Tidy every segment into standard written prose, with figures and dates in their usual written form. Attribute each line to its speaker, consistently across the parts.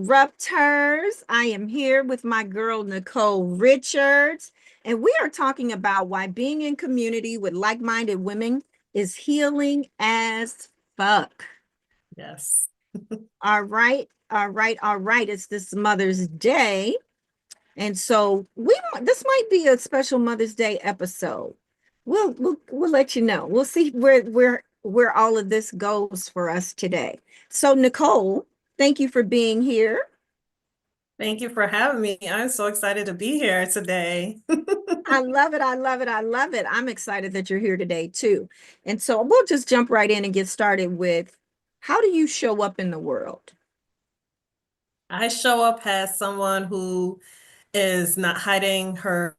Speaker 1: DisruptHers. I am here with my girl, Nicole Richards, and we are talking about why being in community with like-minded women is healing as fuck.
Speaker 2: Yes.
Speaker 1: All right, all right, all right. It's this Mother's Day, and so this might be a special Mother's Day episode. We'll let you know. We'll see where all of this goes for us today. So, Nicole, thank you for being here.
Speaker 2: Thank you for having me. I'm so excited to be here today.
Speaker 1: I love it. I love it. I love it. I'm excited that you're here today too. And so we'll just jump right in and get started with how do you show up in the world?
Speaker 2: I show up as someone who is not hiding her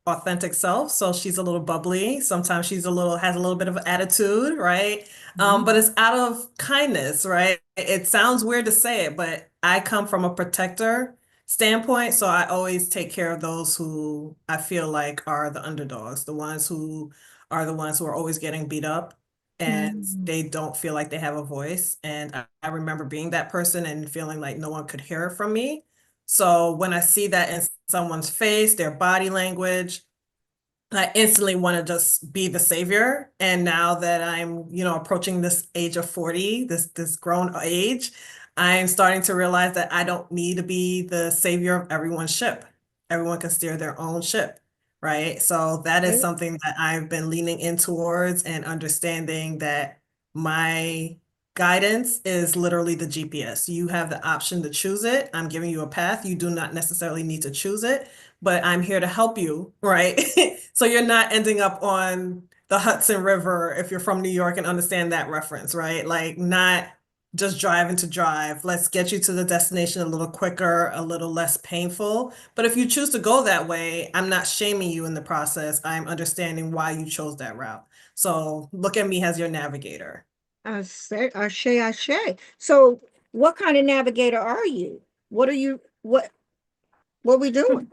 Speaker 2: authentic self. So she's a little bubbly. Sometimes has a little bit of attitude, right?
Speaker 1: Mhm.
Speaker 2: But it's out of kindness, right? It sounds weird to say it, but I come from a protector standpoint. So I always take care of those who I feel like are the underdogs, the ones who are always getting beat up and
Speaker 1: Mm.
Speaker 2: they don't feel like they have a voice. And I remember being that person and feeling like no one could hear it from me. So when I see that in someone's face, their body language, I instantly want to just be the savior. And now that I'm, approaching this age of 40, this grown age, I'm starting to realize that I don't need to be the savior of everyone's ship. Everyone can steer their own ship, right? So that is
Speaker 1: Right.
Speaker 2: something that I've been leaning in towards and understanding that my guidance is literally the GPS. You have the option to choose it. I'm giving you a path. You do not necessarily need to choose it, but I'm here to help you, right? So you're not ending up on the Hudson River if you're from New York and understand that reference, right? Like not just driving to drive. Let's get you to the destination a little quicker, a little less painful. But if you choose to go that way, I'm not shaming you in the process. I'm understanding why you chose that route. So look at me as your navigator.
Speaker 1: I say, I say. So what kind of navigator are you? What are you, what we doing?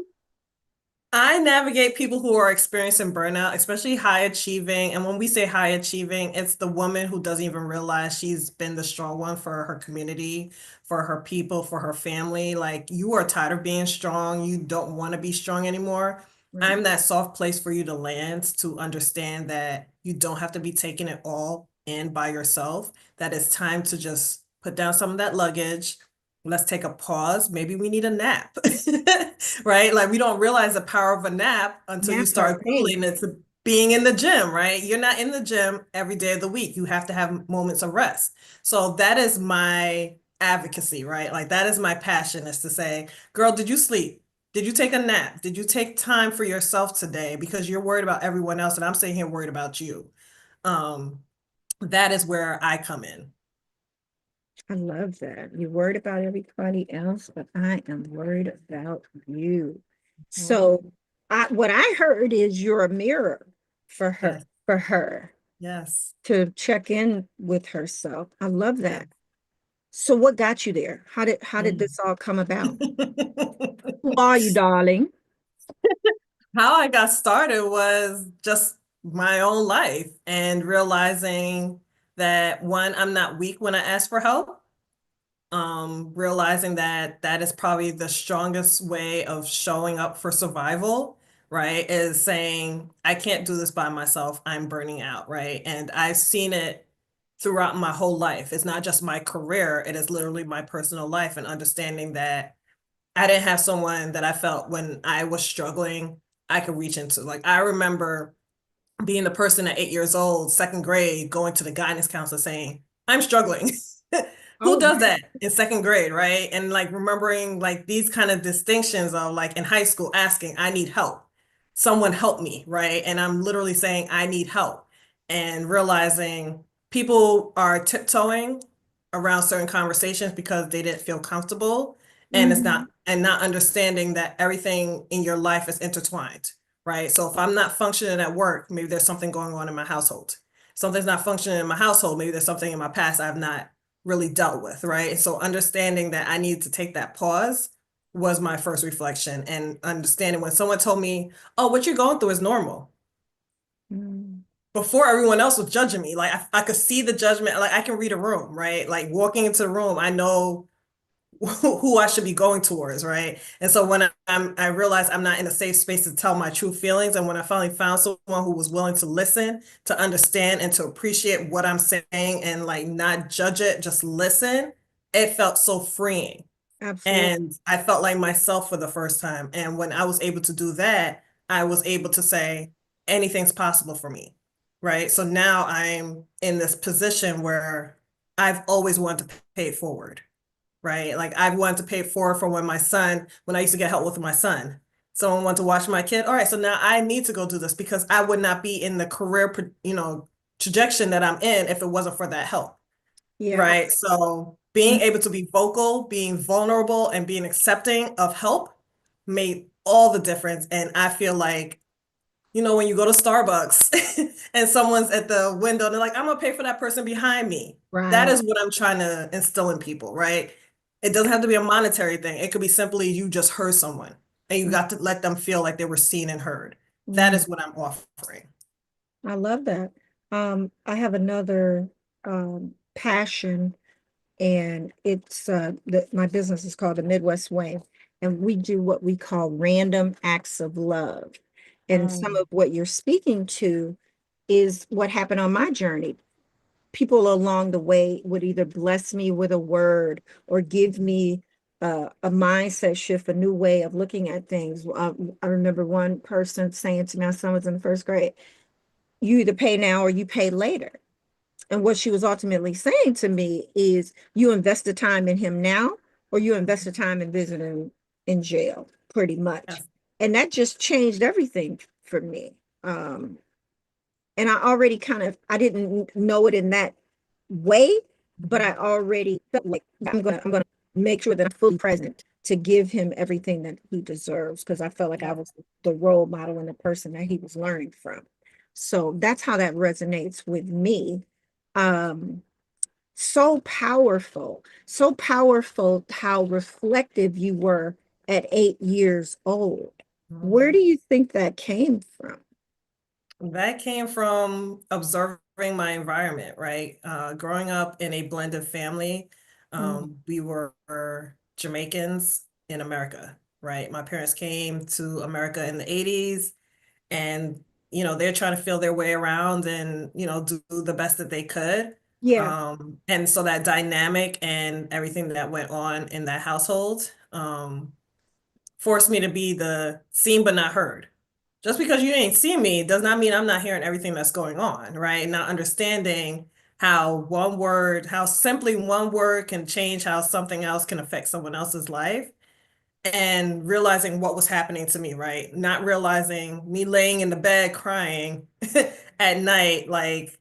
Speaker 2: I navigate people who are experiencing burnout, especially high achieving. And when we say high achieving, it's the woman who doesn't even realize she's been the strong one for her community, for her people, for her family. Like you are tired of being strong. You don't want to be strong anymore.
Speaker 1: Right.
Speaker 2: I'm that soft place for you to land to understand that you don't have to be taking it all in by yourself, that it's time to just put down some of that luggage. Let's take a pause. Maybe we need a nap. Right? Like we don't realize the power of a nap until you
Speaker 1: Naps are
Speaker 2: start
Speaker 1: pink.
Speaker 2: equating it to being in the gym, right? You're not in the gym every day of the week. You have to have moments of rest. So that is my advocacy, right? Like that is my passion is to say, girl, did you sleep? Did you take a nap? Did you take time for yourself today? Because you're worried about everyone else, and I'm sitting here worried about you. Um, that is where I come in.
Speaker 1: I love that. You're worried about everybody else, but I am worried about you.
Speaker 2: Mhm.
Speaker 1: So what I heard is you're a mirror
Speaker 2: Yes,
Speaker 1: for her
Speaker 2: yes,
Speaker 1: to check in with herself. I love
Speaker 2: yes.
Speaker 1: that. So what got you there? How did
Speaker 2: Mm.
Speaker 1: this all come about? Who are you, darling?
Speaker 2: How I got started was just my own life and realizing that one, I'm not weak when I ask for help. Realizing that that is probably the strongest way of showing up for survival, right? Is saying, I can't do this by myself. I'm burning out, right? And I've seen it throughout my whole life. It's not just my career, it is literally my personal life and understanding that I didn't have someone that I felt when I was struggling, I could reach into. Like I remember being the person at 8 years old, second grade, going to the guidance counselor saying, I'm struggling. Who
Speaker 1: Oh,
Speaker 2: does that in second grade, right? And like remembering like these kind of distinctions of like in high school asking, I need help. Someone help me, right? And I'm literally saying, I need help. And realizing people are tiptoeing around certain conversations because they didn't feel comfortable. And it's
Speaker 1: mhm.
Speaker 2: not, and not understanding that everything in your life is intertwined, right? So if I'm not functioning at work, maybe there's something going on in my household. Something's not functioning in my household, maybe there's something in my past I've not really dealt with, right? And so understanding that I needed to take that pause was my first reflection and understanding when someone told me, oh, what you're going through is normal.
Speaker 1: Mm.
Speaker 2: Before everyone else was judging me, like I could see the judgment, like I can read a room, right? Like walking into the room, I know who I should be going towards, right? And so when I realized I'm not in a safe space to tell my true feelings, and when I finally found someone who was willing to listen, to understand, and to appreciate what I'm saying and like not judge it, just listen, it felt so freeing.
Speaker 1: Absolutely.
Speaker 2: And I felt like myself for the first time. And when I was able to do that, I was able to say anything's possible for me, right? So now I'm in this position where I've always wanted to pay it forward, right? Like I've wanted to pay it forward for when I used to get help with my son. Someone wanted to watch my kid. All right, so now I need to go do this because I would not be in the career, trajectory that I'm in if it wasn't for that help.
Speaker 1: Yeah.
Speaker 2: Right. So being able to be vocal, being vulnerable, and being accepting of help made all the difference. And I feel like, when you go to Starbucks and someone's at the window and they're like, I'm gonna pay for that person behind me. That
Speaker 1: Right.
Speaker 2: is what I'm trying to instill in people, right? It doesn't have to be a monetary thing. It could be simply you just heard someone and you got to let them feel like they were seen and heard. That
Speaker 1: Mm,
Speaker 2: is what I'm offering.
Speaker 1: I love that. I have another passion, and it's my business is called the Midwest Way, and we do what we call random acts of love. And some
Speaker 2: Mm,
Speaker 1: of what you're speaking to is what happened on my journey. People along the way would either bless me with a word or give me a mindset shift, a new way of looking at things. I remember one person saying to me, my son was in the first grade, you either pay now or you pay later. And what she was ultimately saying to me is, you invest the time in him now, or you invest the time in visiting him in jail, pretty much.
Speaker 2: yes.
Speaker 1: And that just changed everything for me. Um, and I already I didn't know it in that way, but I already felt like I'm gonna make sure that I'm fully present to give him everything that he deserves, because I felt like I
Speaker 2: Yeah.
Speaker 1: was the role model and the person that he was learning from. So that's how that resonates with me. Um, so powerful how reflective you were at 8 years old. Where
Speaker 2: Mhm.
Speaker 1: do you think that came from?
Speaker 2: That came from observing my environment, right? Growing up in a blended family,
Speaker 1: Mm.
Speaker 2: we were Jamaicans in America, right? My parents came to America in the 80s and, they're trying to feel their way around and, do the best that they could.
Speaker 1: Yeah.
Speaker 2: And so that dynamic and everything that went on in that household, forced me to be the seen but not heard. Just because you ain't see me does not mean I'm not hearing everything that's going on, right? Not understanding how simply one word can change how something else can affect someone else's life, and realizing what was happening to me, right? Not realizing me laying in the bed crying at night, like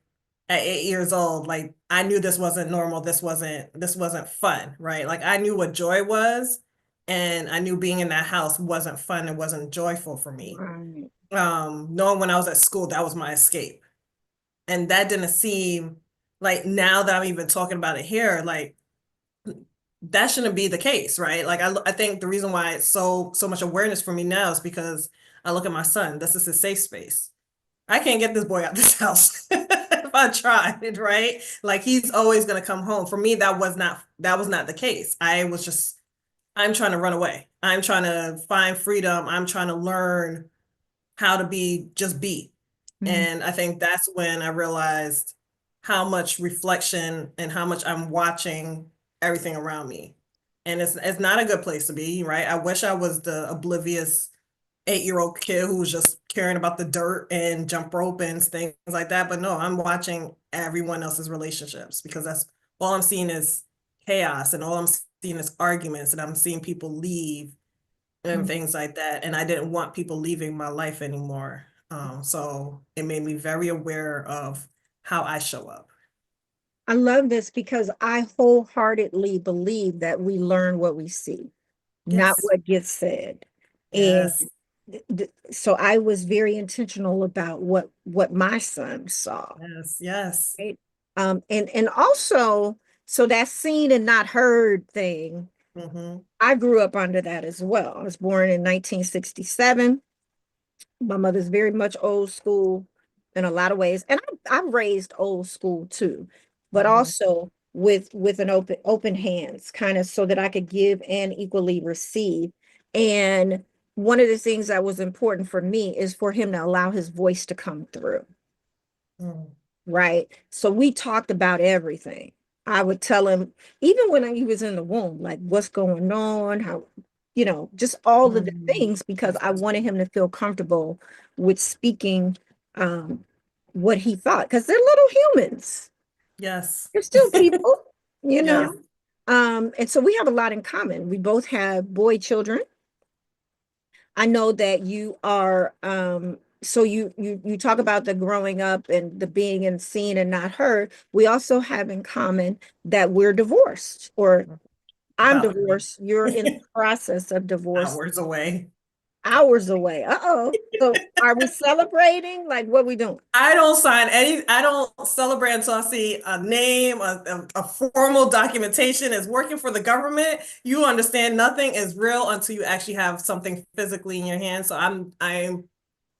Speaker 2: at 8 years old, like I knew this wasn't normal. This wasn't fun, right? Like I knew what joy was, and I knew being in that house wasn't fun. It wasn't joyful for me.
Speaker 1: Right.
Speaker 2: Knowing when I was at school, that was my escape. And that didn't seem like, now that I'm even talking about it here, like that shouldn't be the case, right? Like I think the reason why it's so much awareness for me now is because I look at my son. This is his safe space. I can't get this boy out this house if I tried, right? Like he's always gonna come home. For me, that was not the case. I'm trying to run away. I'm trying to find freedom. I'm trying to learn how to be.
Speaker 1: Mm.
Speaker 2: And I think that's when I realized how much reflection and how much I'm watching everything around me. And it's not a good place to be, right? I wish I was the oblivious 8-year-old kid who was just caring about the dirt and jump rope and things like that. But no, I'm watching everyone else's relationships because that's all I'm seeing is chaos, and all I'm seeing is arguments, and I'm seeing people leave and
Speaker 1: Mm.
Speaker 2: things like that. And I didn't want people leaving my life anymore. So it made me very aware of how I show up.
Speaker 1: I love this because I wholeheartedly believe that we learn what we see, not
Speaker 2: Yes,
Speaker 1: what gets said. And
Speaker 2: yes,
Speaker 1: so I was very intentional about what my son saw.
Speaker 2: yes, yes.
Speaker 1: Right. And also, so that seen and not heard thing,
Speaker 2: Hmm.
Speaker 1: I grew up under that as well. I was born in 1967. My mother's very much old school in a lot of ways, and I'm raised old school too. But
Speaker 2: Hmm.
Speaker 1: also, with an open hands, kind of so that I could give and equally receive. And one of the things that was important for me is for him to allow his voice to come through.
Speaker 2: Mm.
Speaker 1: Right. So we talked about everything. I would tell him, even when he was in the womb, like what's going on, how, just all of the
Speaker 2: Mm.
Speaker 1: things, because I wanted him to feel comfortable with speaking um, what he thought, because they're little humans.
Speaker 2: Yes.
Speaker 1: They're still people, you
Speaker 2: Yes.
Speaker 1: know. And so we have a lot in common. We both have boy children. I know that you are so you talk about the growing up and the being and seen and not heard. We also have in common that we're divorced, or I'm
Speaker 2: About
Speaker 1: divorced. You're in the process of divorce,
Speaker 2: hours away.
Speaker 1: hours away. Uh-oh. So are we celebrating? Like what we doing?
Speaker 2: I don't celebrate until I see a name, a formal documentation is working for the government. You understand nothing is real until you actually have something physically in your hand. So I'm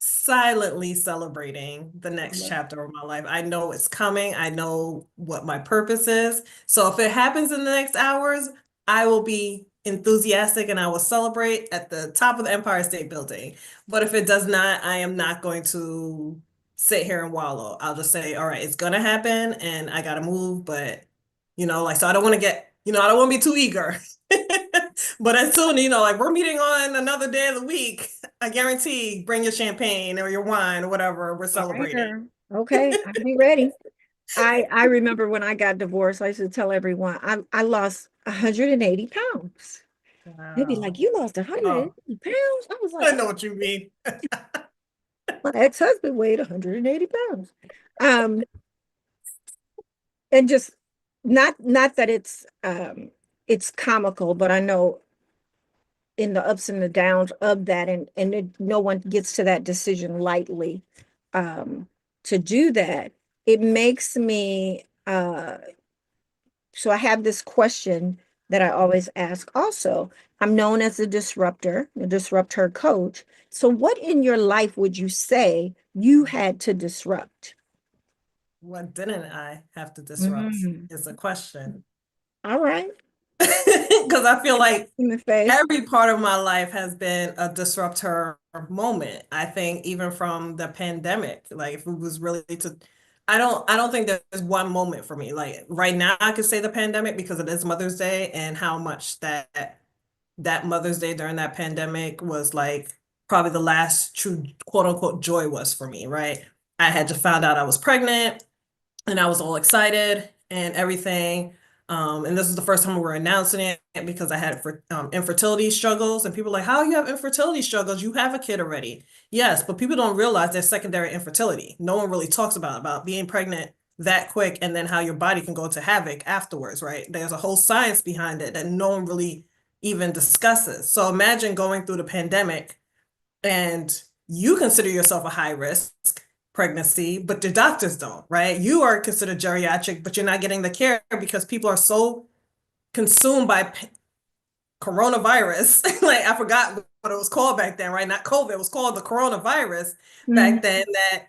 Speaker 2: silently celebrating the next chapter of my life. I know it's coming. I know what my purpose is. So if it happens in the next hours, I will be enthusiastic and I will celebrate at the top of the Empire State Building. But if it does not, I am not going to sit here and wallow. I'll just say, all right, it's gonna happen and I gotta move, but like so I don't want to get, I don't want to be too eager. But as soon, like we're meeting on another day of the week, I guarantee bring your champagne or your wine or whatever. We're
Speaker 1: All right,
Speaker 2: celebrating.
Speaker 1: girl. Okay, I'll be ready. I remember when I got divorced, I used to tell everyone I lost 180 pounds. They'd be like,
Speaker 2: Wow.
Speaker 1: "You lost 180
Speaker 2: Oh,
Speaker 1: pounds?" I was like,
Speaker 2: I know what you mean.
Speaker 1: my ex-husband weighed 180 pounds. Um, and just not that it's comical, but I know in the ups and the downs of that, no one gets to that decision lightly. Um, to do that, it makes me so I have this question that I always ask also. I'm known as a disruptor, the DisruptHer coach. So what in your life would you say you had to disrupt?
Speaker 2: What didn't I have to disrupt
Speaker 1: Mm.
Speaker 2: is a question.
Speaker 1: All right.
Speaker 2: Because I feel like
Speaker 1: In the face.
Speaker 2: every part of my life has been a disruptor moment. I think even from the pandemic, like if it was really to, I don't think there's one moment for me. Like right now, I could say the pandemic because it is Mother's Day and how much that Mother's Day during that pandemic was like probably the last true quote unquote joy was for me, right? I had just found out I was pregnant and I was all excited and everything. And this is the first time we were announcing it because I had infertility struggles, and people were like, "How you have infertility struggles? You have a kid already." Yes, but people don't realize there's secondary infertility. No one really talks about being pregnant that quick and then how your body can go to havoc afterwards, right? There's a whole science behind it that no one really even discusses. So imagine going through the pandemic and you consider yourself a high risk pregnancy, but the doctors don't, right? You are considered geriatric, but you're not getting the care because people are so consumed by coronavirus. Like I forgot what it was called back then, right? Not COVID, it was called the coronavirus back
Speaker 1: Mhm.
Speaker 2: then that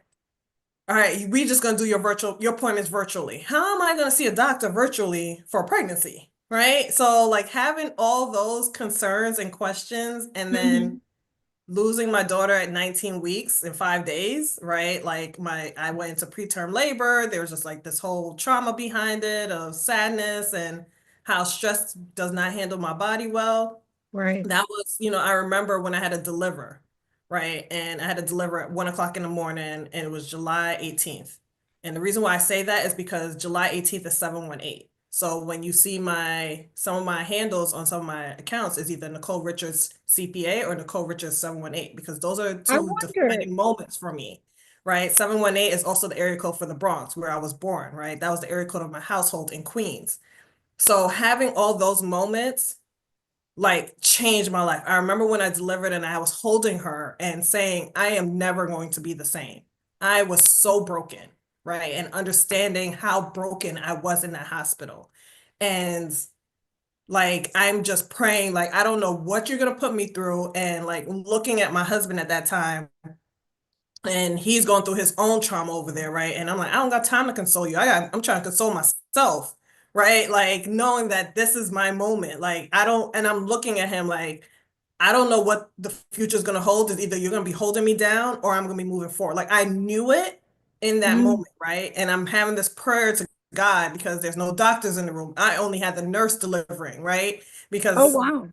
Speaker 2: all right, we just gonna do your appointments virtually. How am I gonna see a doctor virtually for a pregnancy? Right? So like having all those concerns and questions and then
Speaker 1: Mhm.
Speaker 2: losing my daughter at 19 weeks in 5 days, right? Like I went into preterm labor. There was just like this whole trauma behind it of sadness and how stress does not handle my body well.
Speaker 1: Right.
Speaker 2: That was, I remember when I had to deliver, right? And I had to deliver at 1 o'clock in the morning and it was July 18th. And the reason why I say that is because July 18th is 718. So when you see some of my handles on some of my accounts is either Nicole Richards CPA or Nicole Richards 718 because those are
Speaker 1: I
Speaker 2: two
Speaker 1: wondered.
Speaker 2: defining moments for me, right? 718 is also the area code for the Bronx where I was born, right? That was the area code of my household in Queens. So having all those moments like changed my life. I remember when I delivered and I was holding her and saying, I am never going to be the same. I was so broken, right? And understanding how broken I was in that hospital. And like, I'm just praying, like, I don't know what you're going to put me through. And like, looking at my husband at that time, and he's going through his own trauma over there, right? And I'm like, I don't got time to console you. I'm trying to console myself, right? Like knowing that this is my moment. Like I don't, and I'm looking at him like, I don't know what the future is going to hold. Is either you're going to be holding me down or I'm going to be moving forward. Like I knew it in that
Speaker 1: Mm.
Speaker 2: moment, right? And I'm having this prayer to God because there's no doctors in the room. I only had the nurse delivering, right?
Speaker 1: Oh,
Speaker 2: Because
Speaker 1: wow.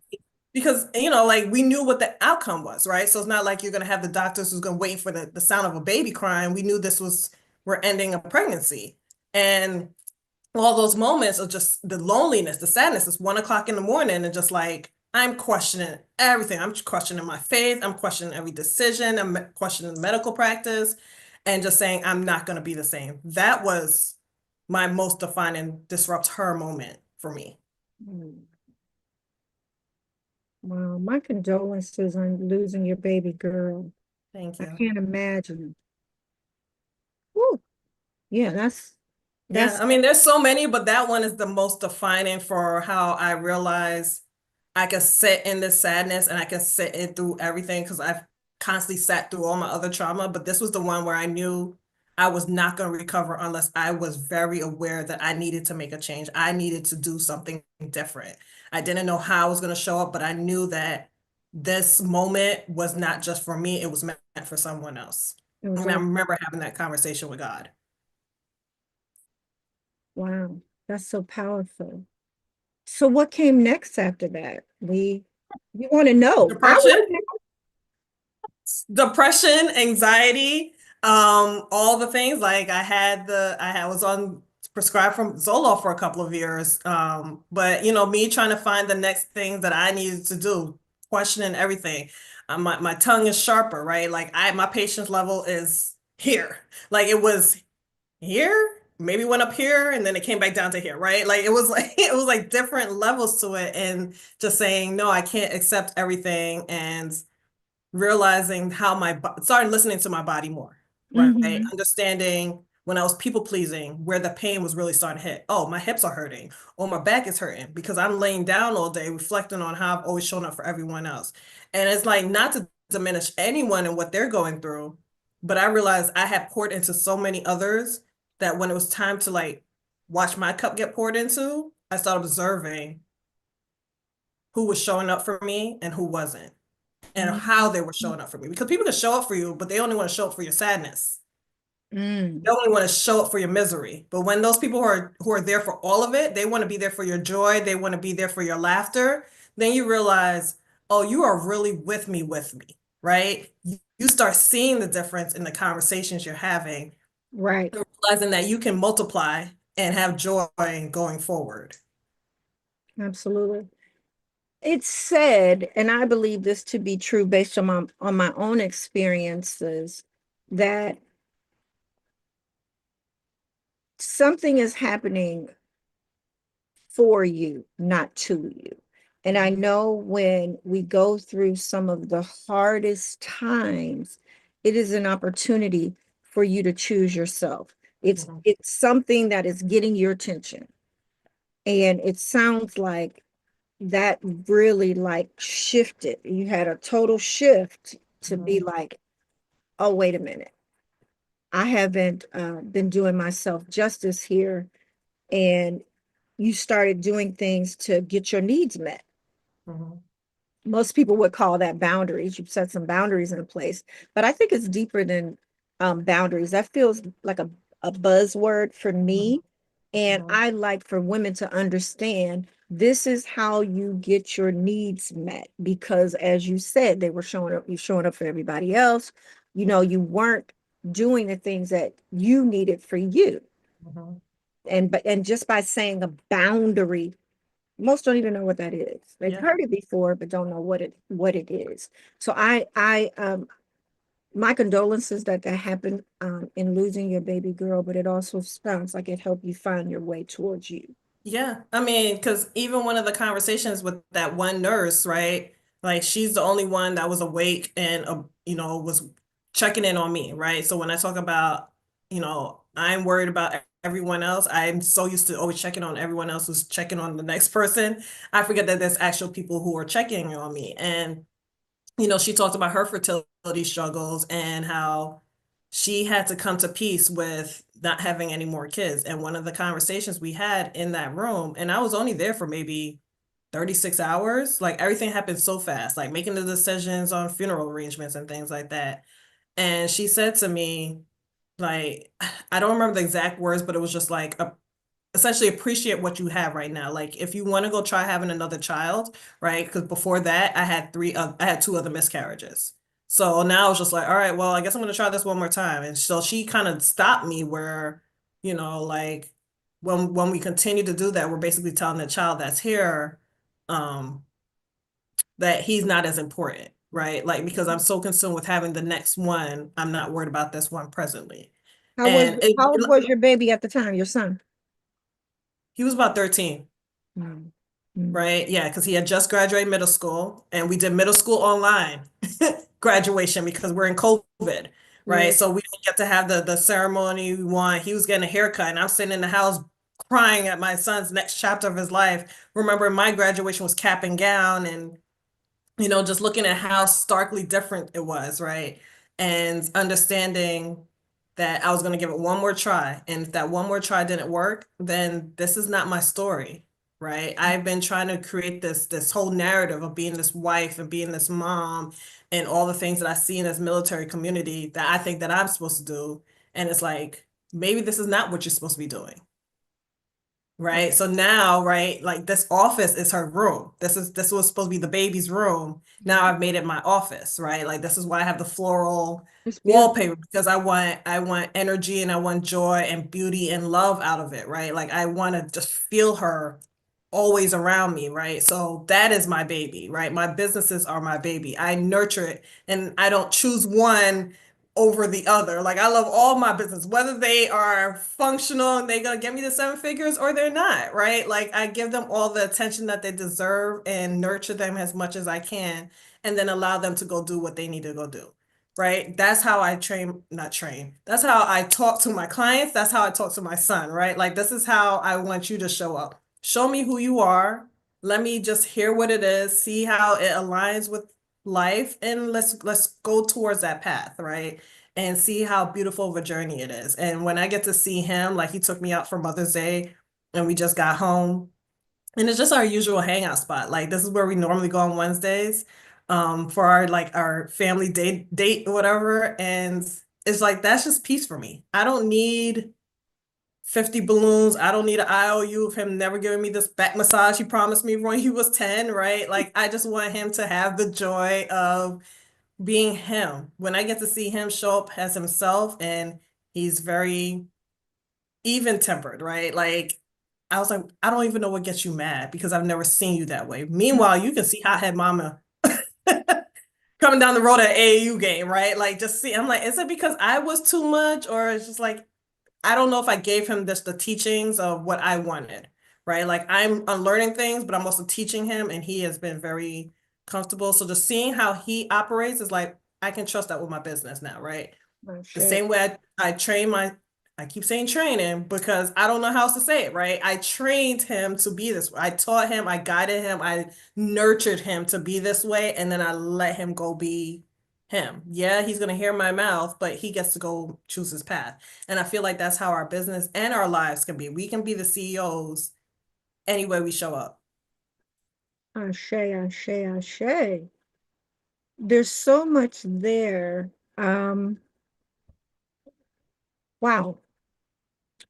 Speaker 2: like we knew what the outcome was, right? So it's not like you're going to have the doctors who's going to wait for the sound of a baby crying. We knew this was, we're ending a pregnancy. And all those moments of just the loneliness, the sadness. It's 1 o'clock in the morning and just like I'm questioning everything. I'm questioning my faith. I'm questioning every decision. I'm questioning medical practice and just saying I'm not going to be the same. That was my most defining disrupt her moment for me.
Speaker 1: Mm. Wow, my condolences on losing your baby girl.
Speaker 2: Thank
Speaker 1: I
Speaker 2: you.
Speaker 1: can't imagine. Woo. Yeah,
Speaker 2: Yeah,
Speaker 1: that's
Speaker 2: I mean, there's so many, but that one is the most defining for how I realize I can sit in this sadness and I can sit in through everything because I've constantly sat through all my other trauma. But this was the one where I knew I was not going to recover unless I was very aware that I needed to make a change. I needed to do something different. I didn't know how I was going to show up, but I knew that this moment was not just for me, it was meant for someone else.
Speaker 1: it
Speaker 2: I
Speaker 1: was
Speaker 2: mean, I
Speaker 1: all
Speaker 2: remember having that conversation with God.
Speaker 1: wow. That's so powerful. So what came next after that? We want to know. I
Speaker 2: Depression.
Speaker 1: want to
Speaker 2: Depression, anxiety, all the things. Like I was on prescribed from Zoloft for a couple of years. But me trying to find the next thing that I needed to do, questioning everything. My tongue is sharper, right? Like my patience level is here. Like it was here, maybe went up here, and then it came back down to here, right? Like it was like it was like different levels to it, and just saying, no, I can't accept everything and realizing how started listening to my body more, right?
Speaker 1: know.
Speaker 2: Understanding when I was people pleasing, where the pain was really starting to hit. Oh, my hips are hurting, or my back is hurting because I'm laying down all day reflecting on how I've always shown up for everyone else. And it's like not to diminish anyone and what they're going through, but I realized I had poured into so many others that when it was time to like watch my cup get poured into, I started observing who was showing up for me and who wasn't and how
Speaker 1: Mhm.
Speaker 2: they were showing up for me. Because people can show up for you, but they only want to show up for your sadness. They
Speaker 1: Mm.
Speaker 2: only want to show up for your misery. But when those people who are there for all of it, they want to be there for your joy, they want to be there for your laughter, then you realize, oh, you are really with me, right? You start seeing the difference in the conversations you're having,
Speaker 1: Right.
Speaker 2: realizing that you can multiply and have joy going forward.
Speaker 1: Absolutely. It's said, and I believe this to be true based on my own experiences, that something is happening for you, not to you. And I know when we go through some of the hardest times, it is an opportunity for you to choose yourself.
Speaker 2: Mhm,
Speaker 1: It's something that is getting your attention. And it sounds like that really like shifted. You had a total shift to
Speaker 2: mhm,
Speaker 1: be like, oh, wait a minute. I haven't been doing myself justice here. And you started doing things to get your needs met.
Speaker 2: mhm,
Speaker 1: Most people would call that boundaries. You've set some boundaries in place, but I think it's deeper than boundaries. That feels like a buzzword for
Speaker 2: mhm,
Speaker 1: me. And
Speaker 2: mhm,
Speaker 1: I like for women to understand this is how you get your needs met. Because as you said, they were showing up, you showing up for everybody else. You weren't doing the things that you needed for you.
Speaker 2: mhm.
Speaker 1: And just by saying a boundary, most don't even know what that is. They've
Speaker 2: Yeah.
Speaker 1: heard it before, but don't know what it is. So my condolences that happened in losing your baby girl, but it also sounds like it helped you find your way towards you.
Speaker 2: Yeah, I mean, because even one of the conversations with that one nurse, right? Like she's the only one that was awake and was checking in on me, right? So when I talk about, I'm worried about everyone else, I'm so used to always checking on everyone else who's checking on the next person. I forget that there's actual people who are checking on me. And, she talked about her fertility struggles and how she had to come to peace with not having any more kids. And one of the conversations we had in that room, and I was only there for maybe 36 hours, like everything happened so fast, like making the decisions on funeral arrangements and things like that. And she said to me, like, I don't remember the exact words, but it was just like essentially appreciate what you have right now. Like if you want to go try having another child, right? Because before that, I had two other miscarriages. So now I was just like, all right, well, I guess I'm gonna try this one more time. And so she kind of stopped me where, like when we continue to do that, we're basically telling the child that's here, um, that he's not as important, right? Like because I'm so consumed with having the next one, I'm not worried about this one presently. And
Speaker 1: How old was your baby at the time, your son?
Speaker 2: he was about 13.
Speaker 1: Mm. Mm.
Speaker 2: Right? Yeah, because he had just graduated middle school and we did middle school online graduation because we're in COVID,
Speaker 1: Yeah.
Speaker 2: right? So we didn't get to have the ceremony we want. He was getting a haircut and I'm sitting in the house crying at my son's next chapter of his life. Remember, my graduation was cap and gown and just looking at how starkly different it was, right? And understanding that I was going to give it one more try. And if that one more try didn't work, then this is not my story, right? I've been trying to create this whole narrative of being this wife and being this mom and all the things that I see in this military community that I think that I'm supposed to do. And it's like, maybe this is not what you're supposed to be doing. Right. So now, right, like this office is her room. This was supposed to be the baby's room. Now I've made it my office, right? Like this is why I have the floral
Speaker 1: It's beautiful.
Speaker 2: wallpaper because I want energy and I want joy and beauty and love out of it, right? Like I want to just feel her always around me, right? So that is my baby, right? My businesses are my baby. I nurture it and I don't choose one over the other. Like I love all my business, whether they are functional and they're gonna get me the seven figures or they're not, right? Like I give them all the attention that they deserve and nurture them as much as I can, and then allow them to go do what they need to go do. Right? That's how I train, not train. That's how I talk to my clients. That's how I talk to my son, right? Like this is how I want you to show up. Show me who you are. Let me just hear what it is, see how it aligns with life, and let's go towards that path, right? And see how beautiful of a journey it is. And when I get to see him, like he took me out for Mother's Day and we just got home. And it's just our usual hangout spot. Like this is where we normally go on Wednesdays, for our family date or whatever. And it's like that's just peace for me. I don't need 50 balloons. I don't need an IOU of him never giving me this back massage he promised me when he was 10, right? Like I just want him to have the joy of being him. When I get to see him show up as himself and he's very even tempered, right? Like I was like, I don't even know what gets you mad because I've never seen you that way. Meanwhile, you can see hothead mama coming down the road at AAU game, right? Like just see, I'm like, is it because I was too much or it's just like I don't know if I gave him just the teachings of what I wanted, right? Like I'm unlearning things, but I'm also teaching him, and he has been very comfortable. So just seeing how he operates is like, I can trust that with my business now, right?
Speaker 1: Oh,
Speaker 2: The
Speaker 1: shit.
Speaker 2: same way I train I keep saying training because I don't know how else to say it, right? I trained him to be this way. I taught him, I guided him, I nurtured him to be this way, and then I let him go be him. Yeah, he's gonna hear my mouth, but he gets to go choose his path. And I feel like that's how our business and our lives can be. We can be the CEOs any way we show up.
Speaker 1: Ashe, ashe, ashe. There's so much there. Wow.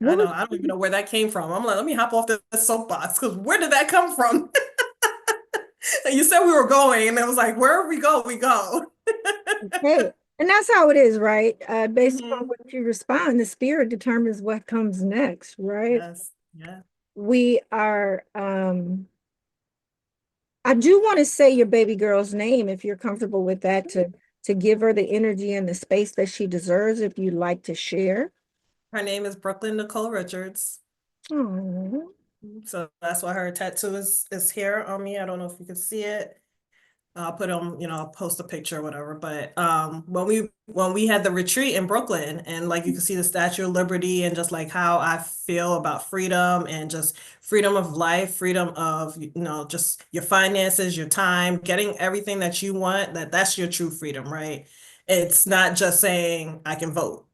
Speaker 2: I
Speaker 1: What
Speaker 2: know,
Speaker 1: was
Speaker 2: I don't even know where that came from. I'm like, let me hop off this soapbox because where did that come from? You said we were going, and it was like, wherever we go, we go.
Speaker 1: hey? And that's how it is, right? Based upon
Speaker 2: Mhm.
Speaker 1: what you respond, the spirit determines what comes next, right?
Speaker 2: Yes. Yeah.
Speaker 1: We are I do want to say your baby girl's name if you're comfortable with that to give her the energy and the space that she deserves if you'd like to share.
Speaker 2: Her name is Brooklyn Nicole Richards.
Speaker 1: Oh,
Speaker 2: So that's why her tattoo is here on me. I don't know if you can see it. I'll put them, I'll post a picture or whatever. But when we had the retreat in Brooklyn and like you can see the Statue of Liberty and just like how I feel about freedom and just freedom of life, freedom of, just your finances, your time, getting everything that you want, that's your true freedom, right? It's not just saying I can vote.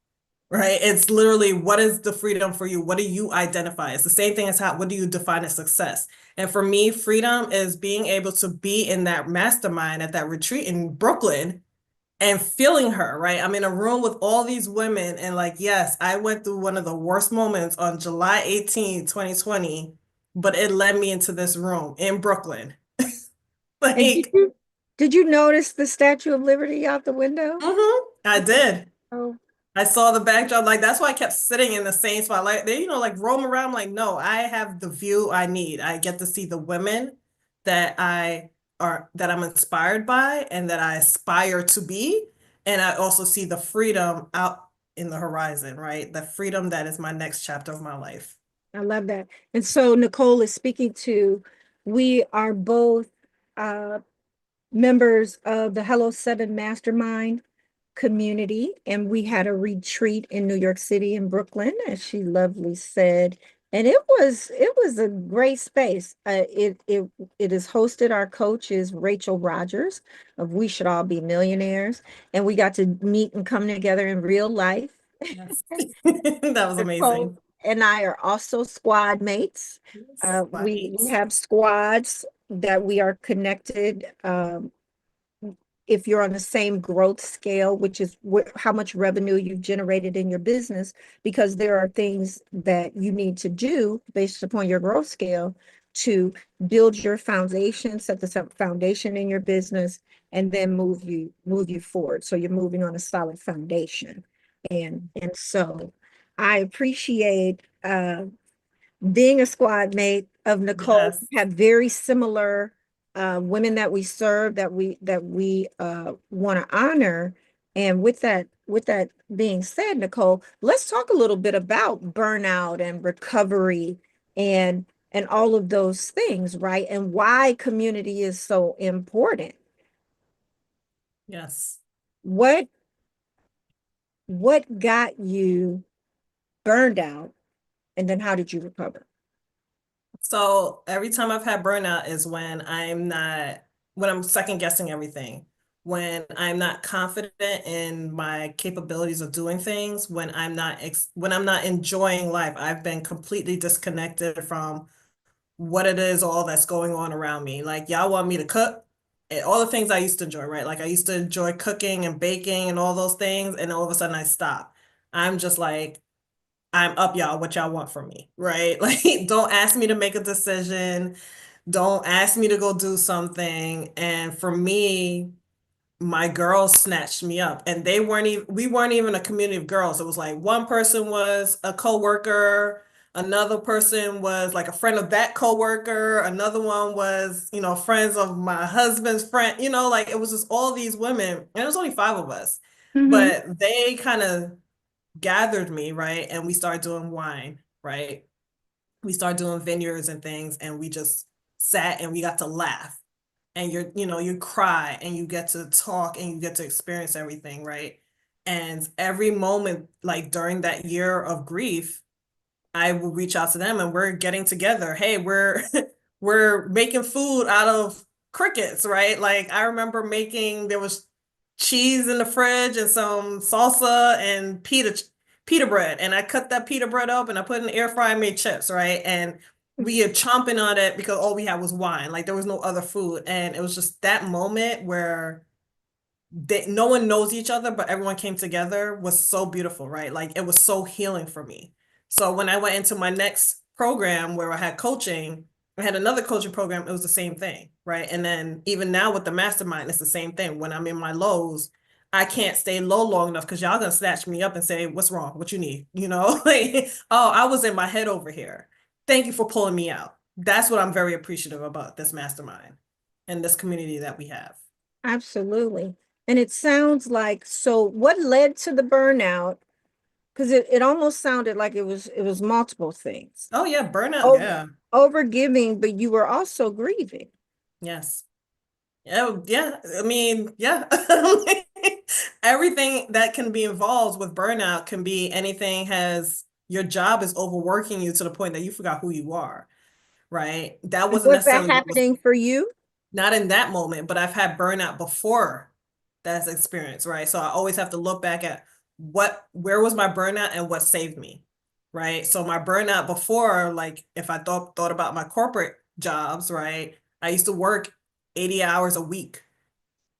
Speaker 2: right? It's literally, what is the freedom for you? What do you identify? It's the same thing as what do you define as success? And for me, freedom is being able to be in that mastermind at that retreat in Brooklyn and feeling her, right? I'm in a room with all these women, and like, yes, I went through one of the worst moments on July 18th, 2020, but it led me into this room in Brooklyn.
Speaker 1: And
Speaker 2: Like,
Speaker 1: did you notice the Statue of Liberty out the window?
Speaker 2: I did.
Speaker 1: Oh,
Speaker 2: I saw the backdrop. Like, that's why I kept sitting in the same spot. Like, they, like roam around. Like, no, I have the view I need. I get to see the women that that I'm inspired by and that I aspire to be. And I also see the freedom out in the horizon, right? The freedom that is my next chapter of my life.
Speaker 1: I love that. And so Nicole is speaking to, we are both uh, members of the Hello Seven Mastermind community, and we had a retreat in New York City and Brooklyn, as she lovely said. And it was a great space. It is hosted. Our coach is Rachel Rogers of We Should All Be Millionaires, and we got to meet and come together in real life.
Speaker 2: Yes. That was
Speaker 1: Nicole
Speaker 2: amazing.
Speaker 1: and I are also squad mates.
Speaker 2: Yes,
Speaker 1: We
Speaker 2: mates.
Speaker 1: have squads that we are connected. If you're on the same growth scale, which is how much revenue you've generated in your business, because there are things that you need to do based upon your growth scale to build your foundation, set the foundation in your business, and then move you forward. So you're moving on a solid foundation. And so I appreciate being a squad mate of Nicole.
Speaker 2: Yes.
Speaker 1: We have very similar women that we serve, that we want to honor. And with that being said, Nicole, let's talk a little bit about burnout and recovery and all of those things, right? And why community is so important.
Speaker 2: Yes.
Speaker 1: What what got you burned out, and then how did you recover?
Speaker 2: So every time I've had burnout is when I'm second guessing everything, when I'm not confident in my capabilities of doing things, when I'm not enjoying life. I've been completely disconnected from what it is, all that's going on around me. Like, y'all want me to cook and all the things I used to enjoy, right? Like, I used to enjoy cooking and baking and all those things, and all of a sudden I stop. I'm just like, I'm up, y'all. What y'all want from me, right? Like, don't ask me to make a decision. Don't ask me to go do something. And for me, my girls snatched me up, and we weren't even a community of girls. It was like one person was a coworker, another person was like a friend of that coworker, another one was, friends of my husband's friend, like it was just all these women, and it was only five of us.
Speaker 1: Mm-hmm.
Speaker 2: But they kind of gathered me, right? And we started doing wine, right? We started doing vineyards and things, and we just sat and we got to laugh. And you cry and you get to talk and you get to experience everything, right? And every moment, like during that year of grief, I will reach out to them and we're getting together. Hey, we're we're making food out of crickets, right? Like I remember there was cheese in the fridge and some salsa and pita bread. And I cut that pita bread up and I put it in the air fryer and made chips, right? And we are chomping on it because all we had was wine. Like there was no other food. And it was just that moment where no one knows each other, but everyone came together was so beautiful, right? Like it was so healing for me. So when I went into my next program where I had coaching, I had another coaching program, it was the same thing, right? And then even now with the mastermind, it's the same thing. When I'm in my lows, I can't stay low long enough because y'all gonna snatch me up and say, what's wrong? What you need? Like, oh, I was in my head over here. Thank you for pulling me out. That's what I'm very appreciative about this mastermind and this community that we have.
Speaker 1: Absolutely. And it sounds like, so what led to the burnout? Because it almost sounded like it was multiple things.
Speaker 2: Oh yeah, burnout.
Speaker 1: Over
Speaker 2: Yeah.
Speaker 1: over giving, but you were also grieving.
Speaker 2: Yes. Oh, yeah. I mean, yeah. Everything that can be involved with burnout can be anything has your job is overworking you to the point that you forgot who you are, right? That
Speaker 1: And
Speaker 2: wasn't
Speaker 1: was that
Speaker 2: necessarily what was
Speaker 1: happening for you?
Speaker 2: not in that moment, but I've had burnout before that's experience, right? So I always have to look back at where was my burnout and what saved me, right? So my burnout before, like if I thought about my corporate jobs, right? I used to work 80 hours a week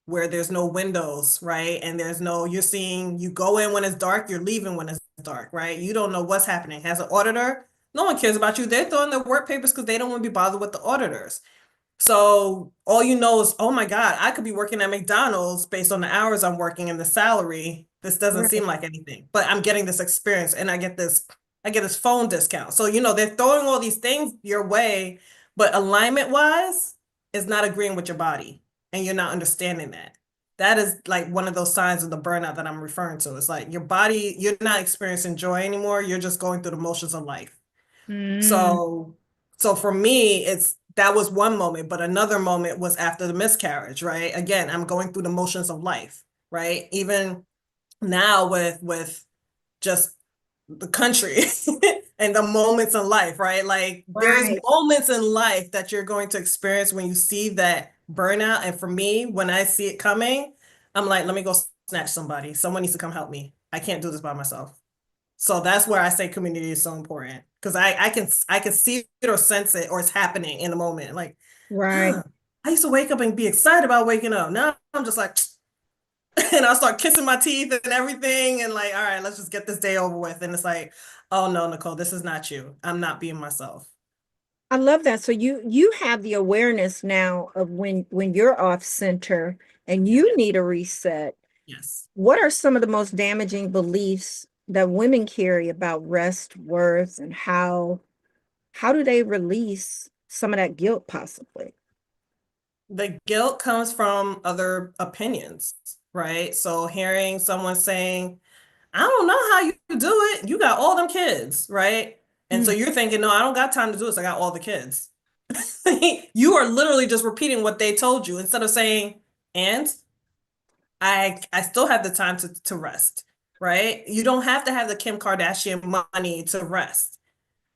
Speaker 2: where there's no windows, right? And there's no, you go in when it's dark, you're leaving when it's dark, right? You don't know what's happening. As an auditor, no one cares about you. They're throwing their work papers because they don't want to be bothered with the auditors. So all you know is, oh my God, I could be working at McDonald's based on the hours I'm working and the salary. This doesn't seem
Speaker 1: Right.
Speaker 2: like anything, but I'm getting this experience and I get this phone discount. So, they're throwing all these things your way, but alignment wise is not agreeing with your body and you're not understanding that. That is like one of those signs of the burnout that I'm referring to. It's like your body, you're not experiencing joy anymore. You're just going through the motions of life.
Speaker 1: Mm,
Speaker 2: So, so for me, that was one moment, but another moment was after the miscarriage, right? Again, I'm going through the motions of life, right? Even now with just the country and the moments in life, right? Like there's
Speaker 1: right.
Speaker 2: moments in life that you're going to experience when you see that burnout. And for me, when I see it coming, I'm like, let me go snatch somebody. Someone needs to come help me. I can't do this by myself. So that's where I say community is so important because I can see it or sense it or it's happening in the moment. Like,
Speaker 1: Right.
Speaker 2: huh, I used to wake up and be excited about waking up. Now I'm just like, and I'll start kissing my teeth and everything and like, all right, let's just get this day over with. And it's like, oh no, Nicole, this is not you. I'm not being myself.
Speaker 1: I love that. So you have the awareness now of when you're off center and
Speaker 2: Yeah.
Speaker 1: you need a reset.
Speaker 2: Yes.
Speaker 1: What are some of the most damaging beliefs that women carry about rest, worth, and how do they release some of that guilt possibly?
Speaker 2: The guilt comes from other opinions, right? So hearing someone saying, I don't know how you do it. You got all them kids, right? And so
Speaker 1: Mm,
Speaker 2: you're thinking, no, I don't got time to do this. I got all the kids. You are literally just repeating what they told you instead of saying, and I still have the time to rest, right? You don't have to have the Kim Kardashian money to rest,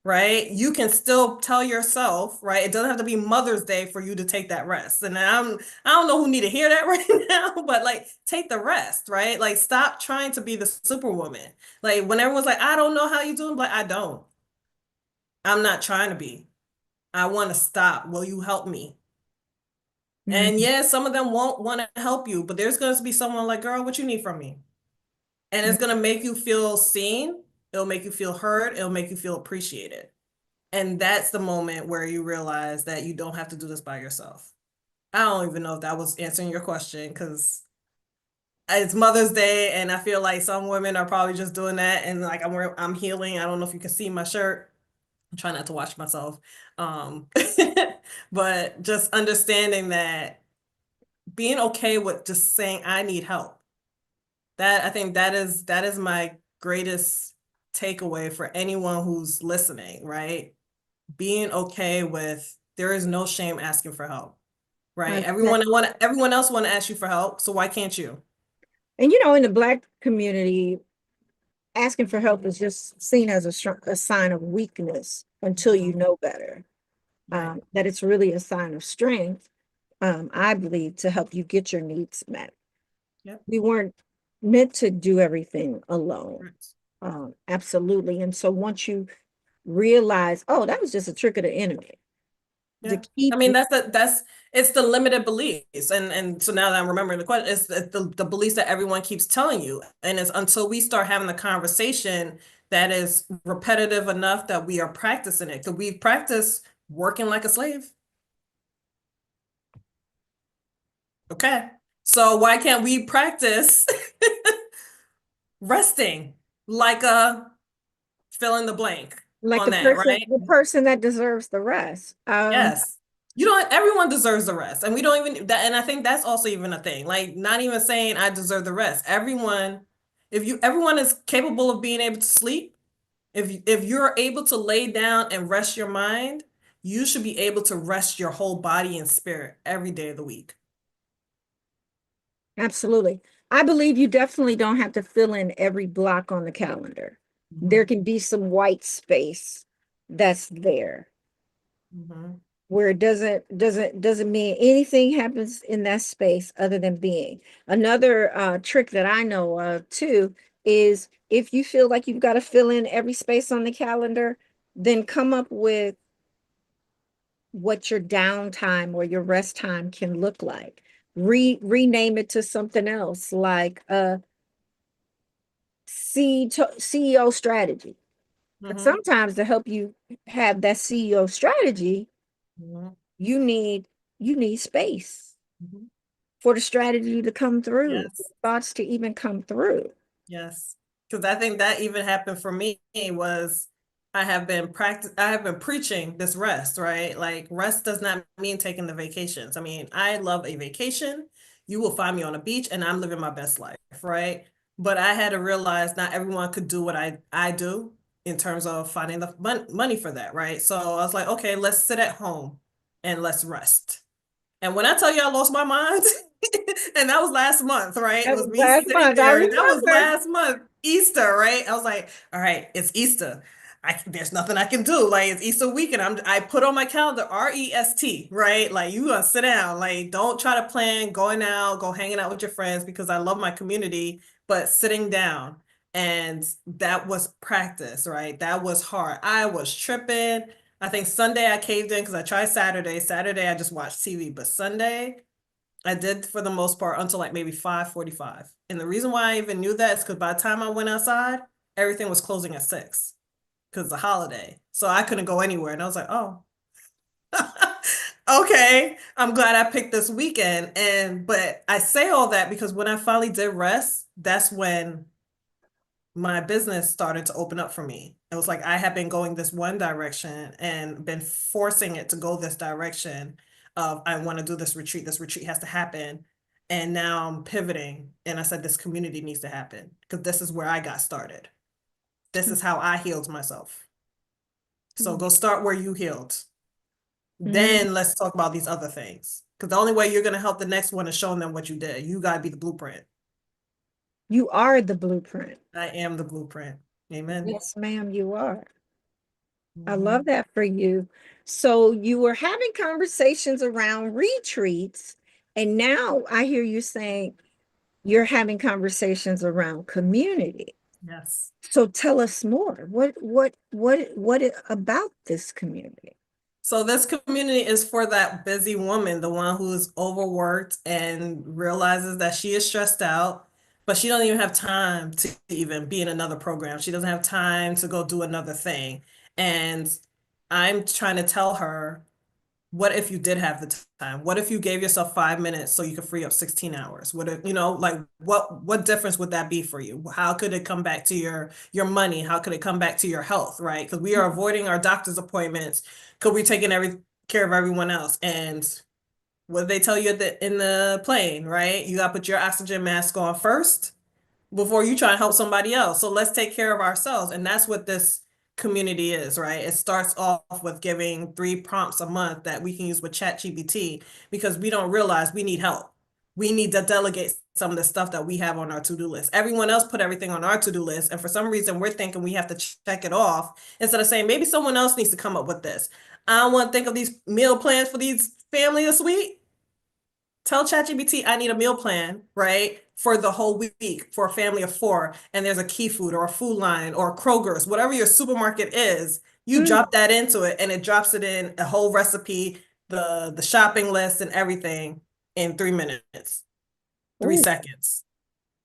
Speaker 2: right? You can still tell yourself, right? It doesn't have to be Mother's Day for you to take that rest. And I don't know who need to hear that right now, but like take the rest, right? Like stop trying to be the superwoman. Like when everyone's like, I don't know how you do it, I'm like, I don't. I'm not trying to be. I want to stop. Will you help me? And
Speaker 1: mm,
Speaker 2: yeah, some of them won't want to help you, but there's going to be someone like, girl, what you need from me? And it's going to make you feel seen. It'll make you feel heard. It'll make you feel appreciated. And that's the moment where you realize that you don't have to do this by yourself. I don't even know if that was answering your question because it's Mother's Day and I feel like some women are probably just doing that and like I'm healing. I don't know if you can see my shirt. I'm trying not to watch myself. Um, but just understanding that being okay with just saying I need help. That I think that is my greatest takeaway for anyone who's listening, right? Being okay with there is no shame asking for help, right?
Speaker 1: I- that-
Speaker 2: Everyone else want to ask you for help, so why can't you?
Speaker 1: And in the Black community, asking for help is just seen as a sign of weakness until you
Speaker 2: Mhm.
Speaker 1: know better.
Speaker 2: Right.
Speaker 1: That it's really a sign of strength, I believe, to help you get your needs met.
Speaker 2: Yep.
Speaker 1: We weren't meant to do everything alone.
Speaker 2: Right.
Speaker 1: Absolutely. And so once you realize, oh, that was just a trick of the enemy to
Speaker 2: Yeah. I
Speaker 1: keep
Speaker 2: mean,
Speaker 1: you.
Speaker 2: that's it's the limited beliefs. And so now that I'm remembering the question, it's the beliefs that everyone keeps telling you. And it's until we start having the conversation that is repetitive enough that we are practicing it. Because we practice working like a slave. Okay. So why can't we practice resting like a fill in the blank
Speaker 1: Like
Speaker 2: on
Speaker 1: the
Speaker 2: that,
Speaker 1: person,
Speaker 2: right?
Speaker 1: the person that deserves the rest.
Speaker 2: Yes. You don't, everyone deserves the rest. And we don't even that, and I think that's also even a thing. Like not even saying I deserve the rest. Everyone is capable of being able to sleep. If you're able to lay down and rest your mind, you should be able to rest your whole body and spirit every day of the week.
Speaker 1: Absolutely. I believe you definitely don't have to fill in every block on the calendar. There
Speaker 2: Mhm.
Speaker 1: can be some white space that's there
Speaker 2: Mhm.
Speaker 1: where it doesn't mean anything happens in that space other than being. Another trick that I know of too is if you feel like you've got to fill in every space on the calendar, then come up with what your downtime or your rest time can look like. Rename it to something else like CEO strategy. But
Speaker 2: Mm-hmm.
Speaker 1: sometimes to help you have that CEO strategy,
Speaker 2: Mm-hmm.
Speaker 1: you need you need space
Speaker 2: Mm-hmm.
Speaker 1: for the strategy to come through,
Speaker 2: Yes.
Speaker 1: thoughts to even come through.
Speaker 2: Yes. Because I think that even happened for me was I have been preaching this rest, right? Like rest does not mean taking the vacations. I mean, I love a vacation. You will find me on a beach and I'm living my best life, right? But I had to realize not everyone could do what I do in terms of finding the money for that, right? So I was like, okay, let's sit at home and let's rest. And when I tell you I lost my mind, and that was last month, right? It
Speaker 1: That
Speaker 2: was
Speaker 1: was
Speaker 2: me
Speaker 1: last
Speaker 2: sitting
Speaker 1: month. I
Speaker 2: there. That was
Speaker 1: remember.
Speaker 2: last month, Easter, right? I was like, all right, it's Easter. There's nothing I can do. Like it's Easter weekend. I put on my calendar REST, right? Like you gonna sit down. Like don't try to plan going out, go hanging out with your friends because I love my community, but sitting down. And that was practice, right? That was hard. I was tripping. I think Sunday I caved in because I tried Saturday. Saturday I just watched TV, but Sunday I did for the most part until like maybe 5:45. And the reason why I even knew that is because by the time I went outside, everything was closing at 6 because it's a holiday. So I couldn't go anywhere. And I was like, oh, okay. I'm glad I picked this weekend. But I say all that because when I finally did rest, that's when my business started to open up for me. It was like I had been going this one direction and been forcing it to go this direction of I want to do this retreat. This retreat has to happen. And now I'm pivoting and I said this community needs to happen because this is where I got started. This is how I healed myself. So go start where you healed.
Speaker 1: Mhm.
Speaker 2: Then let's talk about these other things. Because the only way you're going to help the next one is showing them what you did. You got to be the blueprint.
Speaker 1: You are the blueprint.
Speaker 2: I am the blueprint. Amen.
Speaker 1: Yes, ma'am, you are. I love
Speaker 2: Mhm.
Speaker 1: that for you. So you were having conversations around retreats, and now I hear you saying you're having conversations around community.
Speaker 2: Yes.
Speaker 1: So tell us more. About this community?
Speaker 2: So this community is for that busy woman, the one who's overworked and realizes that she is stressed out, but she don't even have time to even be in another program. She doesn't have time to go do another thing. And I'm trying to tell her, what if you did have the time? What if you gave yourself 5 minutes so you could free up 16 hours? What if, like what difference would that be for you? How could it come back to your money? How could it come back to your health, right? Because we are avoiding our doctor's appointments. Could we taking every care of everyone else? And what they tell you in the plane, right? You gotta put your oxygen mask on first before you try and help somebody else. So let's take care of ourselves. And that's what this community is, right? It starts off with giving 3 prompts a month that we can use with ChatGPT because we don't realize we need help. We need to delegate some of the stuff that we have on our to-do list. Everyone else put everything on our to-do list. And for some reason, we're thinking we have to check it off instead of saying, maybe someone else needs to come up with this. I don't want to think of these meal plans for these family this week. Tell ChatGPT I need a meal plan, right? For the whole week for a family of 4. And there's a Key Food or a Food Line or Kroger's, whatever your supermarket is, you
Speaker 1: Mm,
Speaker 2: drop that into it and it drops it in a whole recipe, the shopping list and everything in 3 minutes, three
Speaker 1: ooh,
Speaker 2: seconds,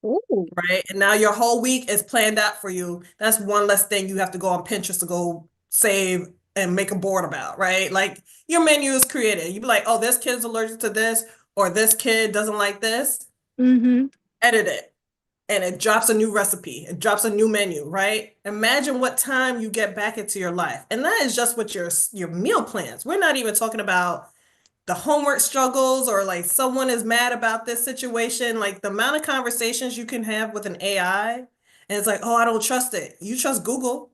Speaker 1: ooh.
Speaker 2: right? And now your whole week is planned out for you. That's one less thing you have to go on Pinterest to go save and make a board about, right? Like your menu is created. You be like, oh, this kid's allergic to this, or this kid doesn't like this.
Speaker 1: Mm-hmm.
Speaker 2: Edit it. And it drops a new recipe. It drops a new menu, right? Imagine what time you get back into your life. And that is just with your meal plans. We're not even talking about the homework struggles or like someone is mad about this situation, like the amount of conversations you can have with an AI. And it's like, oh, I don't trust it. You trust Google.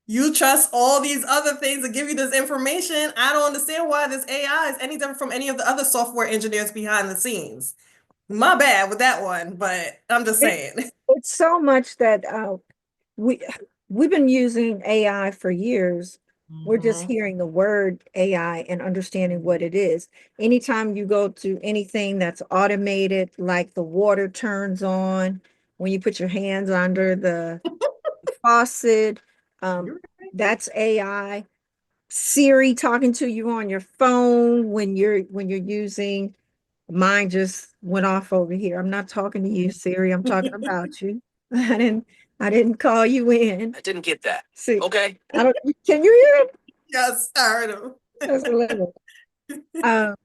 Speaker 2: You trust all these other things that give you this information. I don't understand why this AI is any different from any of the other software engineers behind the scenes. My bad with that one, but I'm just
Speaker 1: It,
Speaker 2: saying.
Speaker 1: it's so much that we we've been using AI for years. We're just
Speaker 2: Mhm.
Speaker 1: hearing the word AI and understanding what it is. Anytime you go to anything that's automated, like the water turns on when you put your hands under the faucet. Um,
Speaker 2: You're right.
Speaker 1: that's AI. Siri talking to you on your phone when you're using. Mine just went off over here. I'm not talking to you, Siri. I'm talking about you. I didn't call you in. I didn't get that. See, okay. I don't. Can you hear it?
Speaker 2: Yes, I heard him.
Speaker 1: That's hilarious. Um,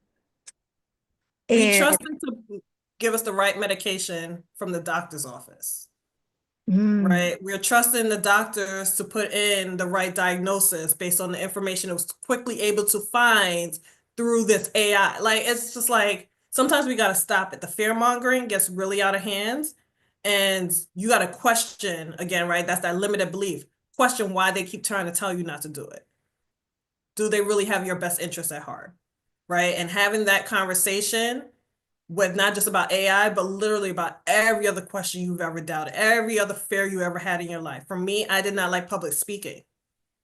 Speaker 2: We
Speaker 1: and
Speaker 2: trust them to give us the right medication from the doctor's office.
Speaker 1: mm,
Speaker 2: Right. We're trusting the doctors to put in the right diagnosis based on the information it was quickly able to find through this AI. Like, it's just like sometimes we got to stop it. The fear mongering gets really out of hand. And you got to question again, right? That's that limited belief. Question why they keep trying to tell you not to do it. Do they really have your best interest at heart? Right. And having that conversation with not just about AI, but literally about every other question you've ever doubted, every other fear you ever had in your life. For me, I did not like public speaking,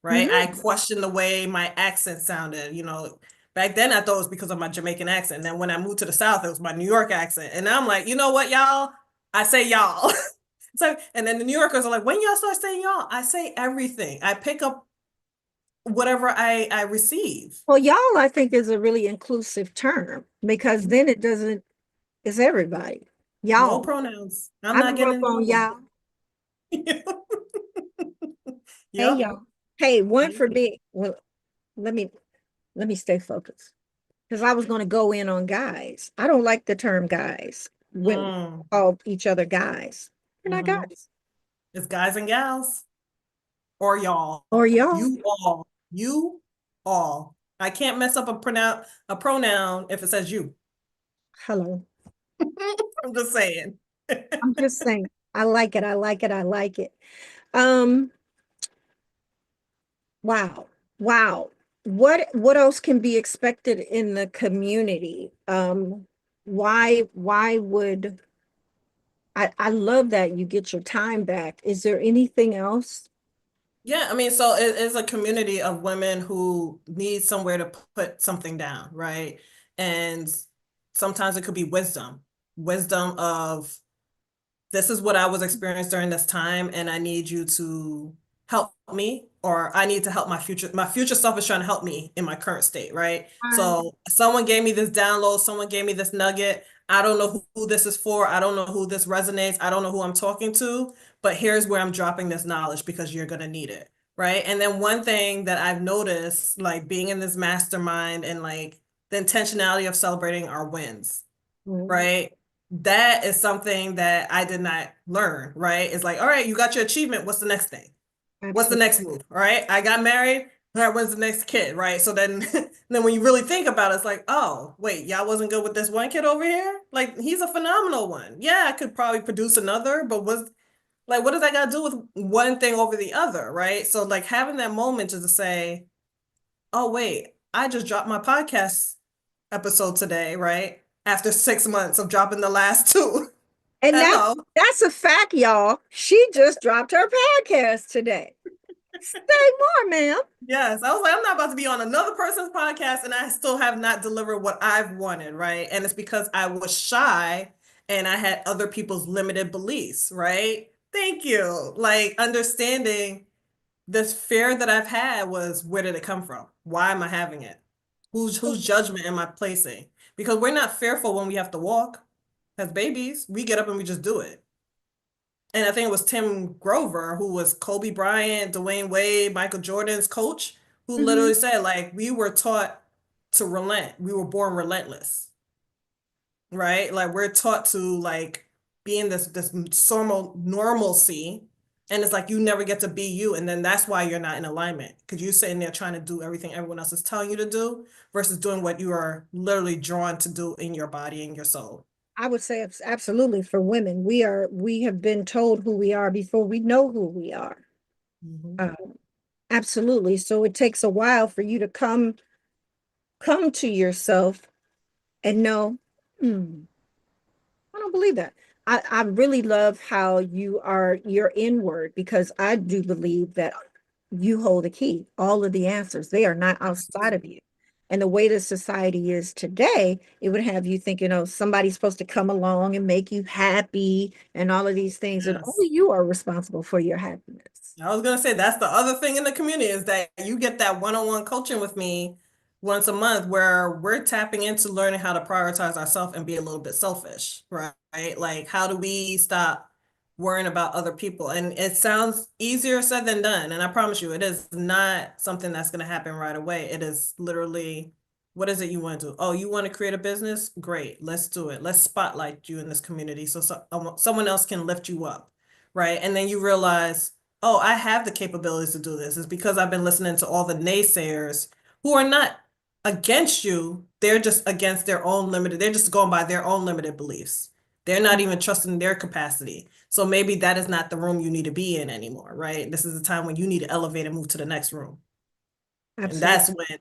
Speaker 2: right? I
Speaker 1: mhm.
Speaker 2: questioned the way my accent sounded. Back then I thought it was because of my Jamaican accent. And then when I moved to the South, it was my New York accent. And now I'm like, you know what, y'all? I say y'all. So, and then the New Yorkers are like, when y'all start saying y'all, I say everything. I pick up whatever I receive.
Speaker 1: Well, y'all, I think is a really inclusive term because then it doesn't. It's everybody.
Speaker 2: No
Speaker 1: Y'all.
Speaker 2: pronouns. I'm
Speaker 1: I
Speaker 2: not
Speaker 1: grew
Speaker 2: getting
Speaker 1: up
Speaker 2: in
Speaker 1: on
Speaker 2: trouble.
Speaker 1: y'all. Hey,
Speaker 2: Yep.
Speaker 1: y'all. Hey, one for me. Well, let me let me stay focused because I was going to go in on guys. I don't like the term guys when we
Speaker 2: Mm.
Speaker 1: call each other guys. We're not
Speaker 2: Hmm.
Speaker 1: guys
Speaker 2: It's guys and gals or y'all.
Speaker 1: or y'all.
Speaker 2: You all. You all. I can't mess up a pronoun if it says you.
Speaker 1: Hello.
Speaker 2: I'm just saying.
Speaker 1: I'm just saying. I like it. I like it. I like it. Um. Wow. Wow. What else can be expected in the community? Why would I love that you get your time back. Is there anything else?
Speaker 2: Yeah, I mean, so it is a community of women who need somewhere to put something down, right? And sometimes it could be wisdom of this is what I was experiencing during this time, and I need you to help me, or I need to help my future. My future self is trying to help me in my current state, right?
Speaker 1: Right.
Speaker 2: So someone gave me this download, someone gave me this nugget. I don't know who this is for. I don't know who this resonates. I don't know who I'm talking to, but here's where I'm dropping this knowledge because you're gonna need it, right? And then one thing that I've noticed, like being in this mastermind and like the intentionality of celebrating our wins,
Speaker 1: Mm,
Speaker 2: right? That is something that I did not learn, right? It's like, all right, you got your achievement. What's the next thing? What's the
Speaker 1: absolutely.
Speaker 2: next move? All right, I got married. All right, when's the next kid? Right. So then, then when you really think about it, it's like, oh, wait, y'all wasn't good with this one kid over here? Like, he's a phenomenal one. Yeah, I could probably produce another, but what does that got to do with one thing over the other? Right. So, like, having that moment just to say, oh, wait, I just dropped my podcast episode today, right? After 6 months of dropping the last two.
Speaker 1: And
Speaker 2: Hello.
Speaker 1: that's a fact, y'all. She just dropped her podcast today. Say more, ma'am.
Speaker 2: Yes. I was like, I'm not about to be on another person's podcast and I still have not delivered what I've wanted, right? And it's because I was shy and I had other people's limited beliefs, right? Thank you. Like understanding this fear that I've had was where did it come from? Why am I having it? Whose judgment am I placing? Because we're not fearful when we have to walk. As babies, we get up and we just do it. And I think it was Tim Grover, who was Kobe Bryant, Dwayne Wade, Michael Jordan's coach, who
Speaker 1: Mhm.
Speaker 2: literally said, like, we were taught to relent. We were born relentless, right? Like we're taught to like be in this normalcy. And it's like you never get to be you. And then that's why you're not in alignment. Because you're sitting there trying to do everything everyone else is telling you to do versus doing what you are literally drawn to do in your body and your soul.
Speaker 1: I would say absolutely for women. We have been told who we are before we know who we are.
Speaker 2: Mhm.
Speaker 1: Uh, absolutely. So it takes a while for you to come to yourself and know, hmm, I don't believe that. I really love how you're inward because I do believe that you hold the key, all of the answers. They are not outside of you. And the way the society is today, it would have you thinking, oh, somebody's supposed to come along and make you happy and all of these things. And
Speaker 2: Yes.
Speaker 1: only you are responsible for your happiness.
Speaker 2: I was gonna say that's the other thing in the community is that you get that one-on-one coaching with me once a month where we're tapping into learning how to prioritize ourselves and be a little bit selfish, right? Like how do we stop worrying about other people? And it sounds easier said than done. And I promise you, it is not something that's gonna happen right away. It is literally, what is it you want to do? Oh, you want to create a business? Great, let's do it. Let's spotlight you in this community so someone else can lift you up, right? And then you realize, oh, I have the capabilities to do this. It's because I've been listening to all the naysayers who are not against you. They're just against their own limited, they're just going by their own limited beliefs. They're not even trusting their capacity. So maybe that is not the room you need to be in anymore, right? This is the time when you need to elevate and move to the next room. And
Speaker 1: Absolutely.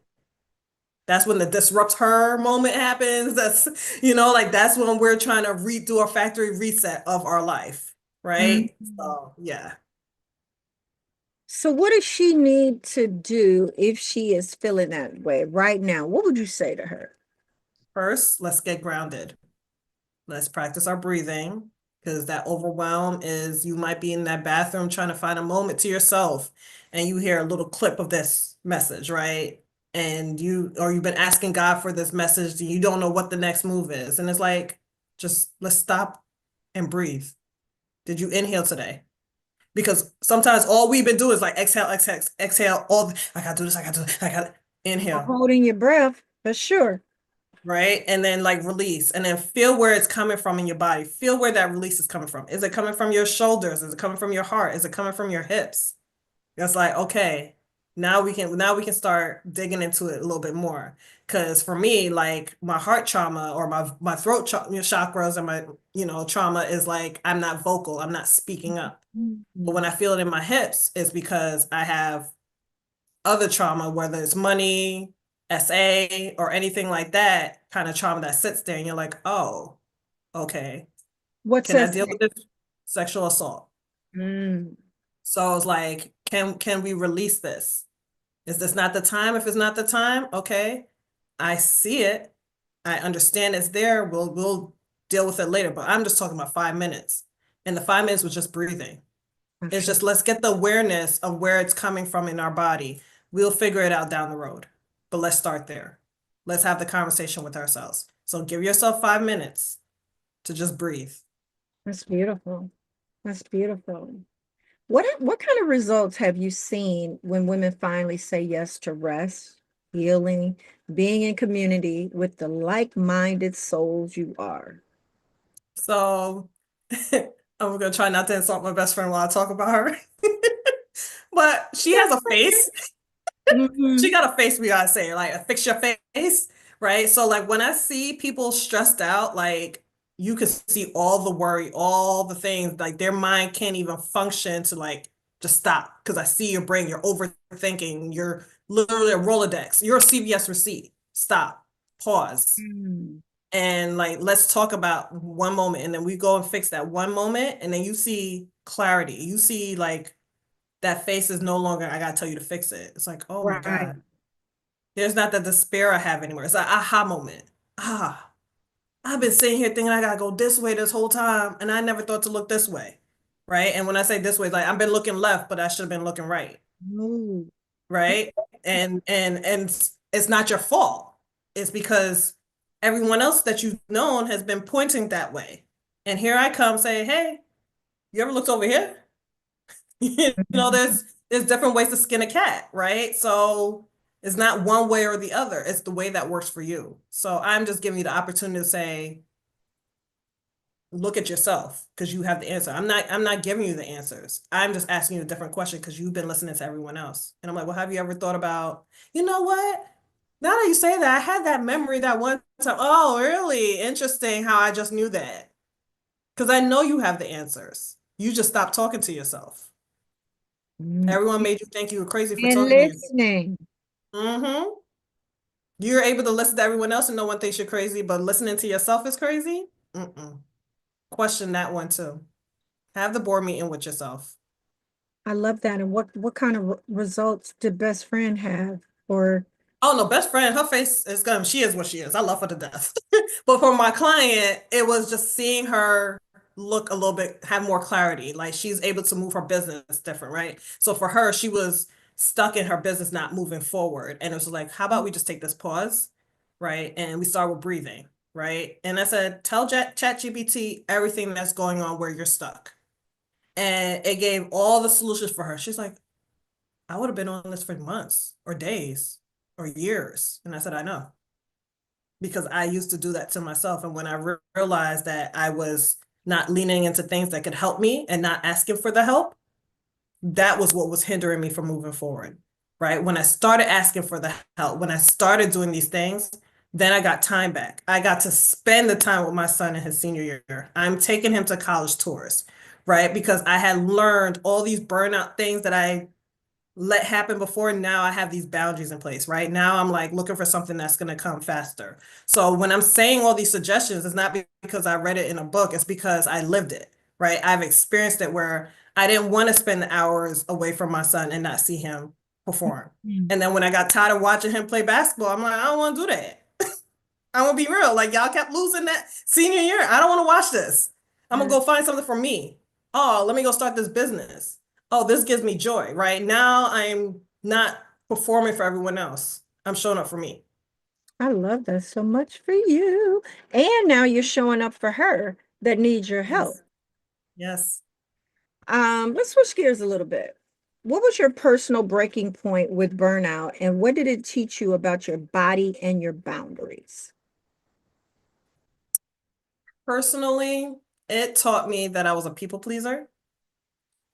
Speaker 2: that's when the disrupt her moment happens. That's, like that's when we're trying to redo a factory reset of our life, right?
Speaker 1: Mhm.
Speaker 2: So yeah.
Speaker 1: So what does she need to do if she is feeling that way right now? What would you say to her?
Speaker 2: First, let's get grounded. Let's practice our breathing because that overwhelm is you might be in that bathroom trying to find a moment to yourself and you hear a little clip of this message, right? And you've been asking God for this message and you don't know what the next move is. And it's like, just let's stop and breathe. Did you inhale today? Because sometimes all we've been doing is like exhale, exhale, exhale, I gotta do this, I gotta do this, I gotta
Speaker 1: Or
Speaker 2: inhale.
Speaker 1: holding your breath, for sure.
Speaker 2: Right? And then like release and then feel where it's coming from in your body. Feel where that release is coming from. Is it coming from your shoulders? Is it coming from your heart? Is it coming from your hips? It's like, okay, now we can start digging into it a little bit more. Cause for me, like my heart trauma or my throat chakras and my, trauma is like I'm not vocal, I'm not speaking up. But when
Speaker 1: Mhm.
Speaker 2: I feel it in my hips, it's because I have other trauma, whether it's money, SA, or anything like that kind of trauma that sits there and you're like, oh, okay,
Speaker 1: What
Speaker 2: can I
Speaker 1: says
Speaker 2: deal
Speaker 1: that?
Speaker 2: with this sexual assault?
Speaker 1: Mm.
Speaker 2: So it's like, can we release this? Is this not the time? If it's not the time, okay, I see it. I understand it's there. We'll deal with it later. But I'm just talking about 5 minutes. And the 5 minutes was just breathing.
Speaker 1: I
Speaker 2: It's
Speaker 1: feel
Speaker 2: just let's get the awareness of where it's coming from in our body. We'll figure it out down the road. But let's start there. Let's have the conversation with ourselves. So give yourself 5 minutes to just breathe.
Speaker 1: that's beautiful. That's beautiful. What kind of results have you seen when women finally say yes to rest, healing, being in community with the like-minded souls you are?
Speaker 2: So I'm gonna try not to insult my best friend while I talk about her. But she has
Speaker 1: Yes,
Speaker 2: a face. She
Speaker 1: mhm.
Speaker 2: got a face we gotta say, like fix your face, right? So like when I see people stressed out, like you can see all the worry, all the things, like their mind can't even function to like just stop. Because I see your brain, you're overthinking, you're literally a Rolodex, you're a CVS receipt. Stop, pause,
Speaker 1: Mm.
Speaker 2: and like let's talk about one moment, and then we go and fix that one moment, and then you see clarity. You see like that face is no longer, I gotta tell you to fix it. It's like, oh my
Speaker 1: Right.
Speaker 2: God. There's not the despair I have anymore. It's an aha moment. Ah, I've been sitting here thinking I gotta go this way this whole time, and I never thought to look this way. Right. And when I say this way, like I've been looking left, but I should have been looking right.
Speaker 1: Ooh.
Speaker 2: Right. And it's not your fault. It's because everyone else that you've known has been pointing that way. And here I come saying, hey, you ever looked over here? There's different ways to skin a cat, right? So it's not one way or the other. It's the way that works for you. So I'm just giving you the opportunity to say, look at yourself because you have the answer. I'm not giving you the answers. I'm just asking you a different question because you've been listening to everyone else. And I'm like, well, have you ever thought about, you know what? Now that you say that, I had that memory that one time. Oh, really? Interesting how I just knew that. Because I know you have the answers. You just stopped talking to yourself.
Speaker 1: Mm.
Speaker 2: Everyone made you think you were crazy for
Speaker 1: And
Speaker 2: talking to you.
Speaker 1: listening.
Speaker 2: Mm-hmm. You're able to listen to everyone else and no one thinks you're crazy, but listening to yourself is crazy? Mm-mm. Question that one too. Have the board meeting with yourself.
Speaker 1: I love that. And what kind of results did best friend have? Or
Speaker 2: Oh no, best friend, her face is gonna, she is what she is. I love her to death. But for my client, it was just seeing her look a little bit, have more clarity. Like she's able to move her business different, right? So for her, she was stuck in her business, not moving forward. And it was like, how about we just take this pause, right? And we start with breathing, right? And I said, tell ChatGPT everything that's going on where you're stuck. And it gave all the solutions for her. She's like, I would have been on this for months or days or years. And I said, I know, because I used to do that to myself. And when I realized that I was not leaning into things that could help me and not asking for the help, that was what was hindering me from moving forward. Right. When I started asking for the help, when I started doing these things, then I got time back. I got to spend the time with my son in his senior year. I'm taking him to college tours, right? Because I had learned all these burnout things that I let happen before. Now I have these boundaries in place. Right now I'm like looking for something that's going to come faster. So when I'm saying all these suggestions, it's not because I read it in a book, it's because I lived it. Right, I've experienced it where I didn't want to spend the hours away from my son and not see him perform.
Speaker 1: Mm.
Speaker 2: And then when I got tired of watching him play basketball, I'm like, I don't want to do that. I'm gonna be real. Like y'all kept losing that senior year. I don't want to watch this. I'm gonna
Speaker 1: Yeah.
Speaker 2: go find something for me. Oh, let me go start this business. Oh, this gives me joy. Right now, I'm not performing for everyone else. I'm showing up for me.
Speaker 1: I love that so much for you. And now you're showing up for her that needs your help.
Speaker 2: Yes. Yes.
Speaker 1: Let's switch gears a little bit. What was your personal breaking point with burnout, and what did it teach you about your body and your boundaries?
Speaker 2: Personally, it taught me that I was a people pleaser.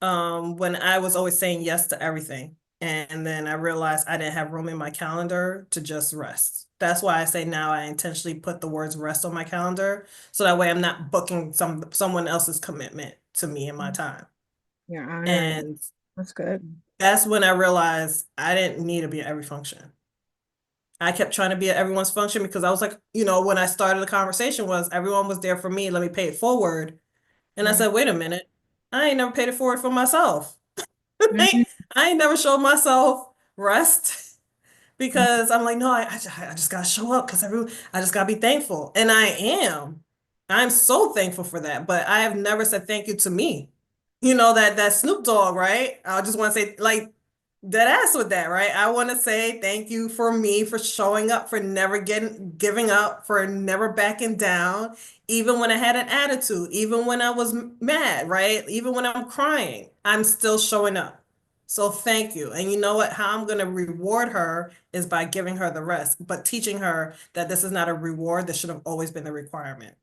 Speaker 2: When I was always saying yes to everything. And then I realized I didn't have room in my calendar to just rest. That's why I say now I intentionally put the words rest on my calendar. So that way I'm not booking someone else's commitment to me and my time.
Speaker 1: You're honoring it.
Speaker 2: And
Speaker 1: That's good.
Speaker 2: that's when I realized I didn't need to be at every function. I kept trying to be at everyone's function because I was like, when I started the conversation was everyone was there for me, let me pay it forward. And I
Speaker 1: Right.
Speaker 2: said, wait a minute, I ain't never paid it forward for myself.
Speaker 1: Mhm.
Speaker 2: I ain't never showed myself rest because I'm like, no, I just gotta show up because I just gotta be thankful. And I am. I'm so thankful for that. But I have never said thank you to me. That Snoop Dogg, right? I just want to say, like, dead ass with that, right? I want to say thank you for me for showing up, for never giving up, for never backing down, even when I had an attitude, even when I was mad, right? Even when I'm crying, I'm still showing up. So thank you. And you know what? How I'm going to reward her is by giving her the rest, but teaching her that this is not a reward. This should have always been a requirement.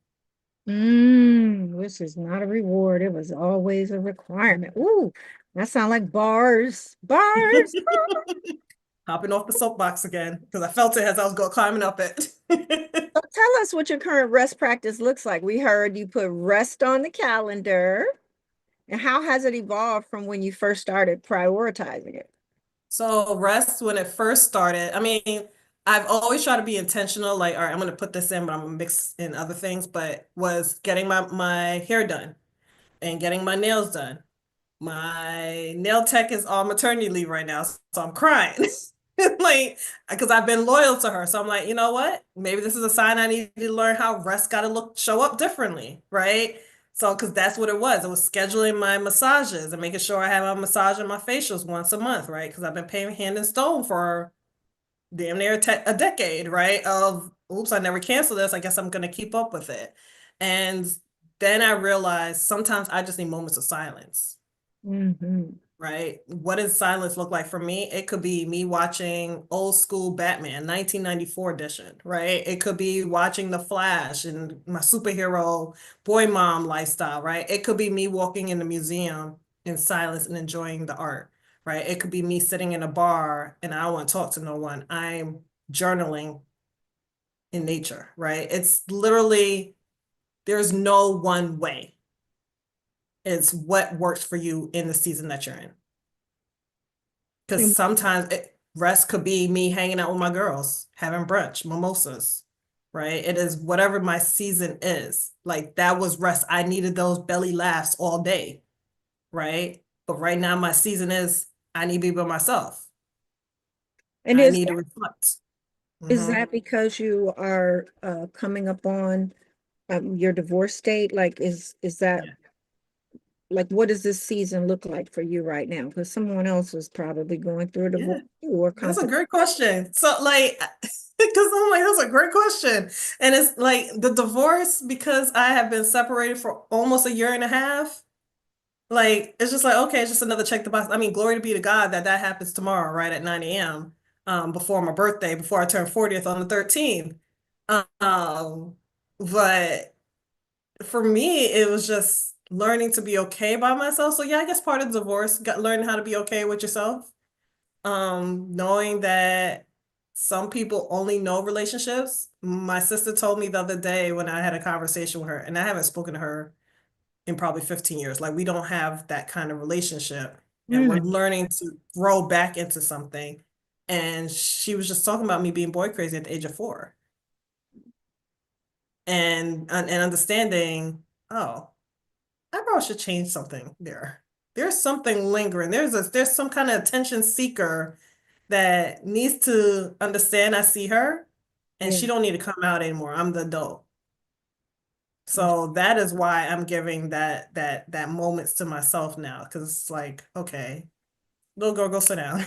Speaker 1: This is not a reward. It was always a requirement. Ooh, that sounds like bars. Bars.
Speaker 2: Hopping off the soapbox again because I felt it as I was climbing up it.
Speaker 1: So tell us what your current rest practice looks like. We heard you put rest on the calendar. And how has it evolved from when you first started prioritizing it?
Speaker 2: So rest when it first started, I mean, I've always tried to be intentional, like, all right, I'm gonna put this in, but I'm gonna mix in other things, but was getting my hair done and getting my nails done. My nail tech is on maternity leave right now, so I'm crying. Like, because I've been loyal to her. So I'm like, you know what? Maybe this is a sign I need to learn how rest gotta show up differently, right? So, because that's what it was. It was scheduling my massages and making sure I have my massage and my facials once a month, right? Because I've been paying hand and stone for damn near a decade, right? Of, oops, I never canceled this. I guess I'm gonna keep up with it. And then I realized sometimes I just need moments of silence.
Speaker 1: Hmm.
Speaker 2: Right? What does silence look like for me? It could be me watching old school Batman, 1994 edition, right? It could be watching The Flash and my superhero boy mom lifestyle, right? It could be me walking in the museum in silence and enjoying the art, right? It could be me sitting in a bar and I don't want to talk to no one. I'm journaling in nature, right? It's literally, there's no one way. It's what works for you in the season that you're in. Because sometimes rest could be me hanging out with my girls, having brunch, mimosas, right? It is whatever my season is. Like that was rest. I needed those belly laughs all day, right? But right now my season is I need to be by myself.
Speaker 1: And
Speaker 2: I
Speaker 1: is
Speaker 2: need to reflect.
Speaker 1: Is
Speaker 2: Mm-hmm.
Speaker 1: that because you are coming up on your divorce date? Like, is that
Speaker 2: Yeah.
Speaker 1: like what does this season look like for you right now? Because someone else is probably going through a
Speaker 2: Yeah.
Speaker 1: divorce or
Speaker 2: That's a
Speaker 1: comfort.
Speaker 2: great question. So like, because I'm like, that's a great question. And it's like the divorce, because I have been separated for almost a year and a half. Like, it's just like, okay, it's just another check the box. I mean, glory to be to God that that happens tomorrow, right at 9 a.m. Before my birthday, before I turn 40th on the 13th. Um, but for me, it was just learning to be okay by myself. So yeah, I guess part of divorce, learning how to be okay with yourself. Knowing that some people only know relationships. My sister told me the other day when I had a conversation with her, and I haven't spoken to her in probably 15 years. Like we don't have that kind of relationship, and we're
Speaker 1: Mm,
Speaker 2: learning to grow back into something. And she was just talking about me being boy crazy at the age of 4, and understanding, oh, I probably should change something there. There's something lingering. There's some kind of attention seeker that needs to understand I see her, and
Speaker 1: yeah.
Speaker 2: she don't need to come out anymore. I'm the adult. So that is why I'm giving that moments to myself now, because it's like, okay, little girl, go sit down.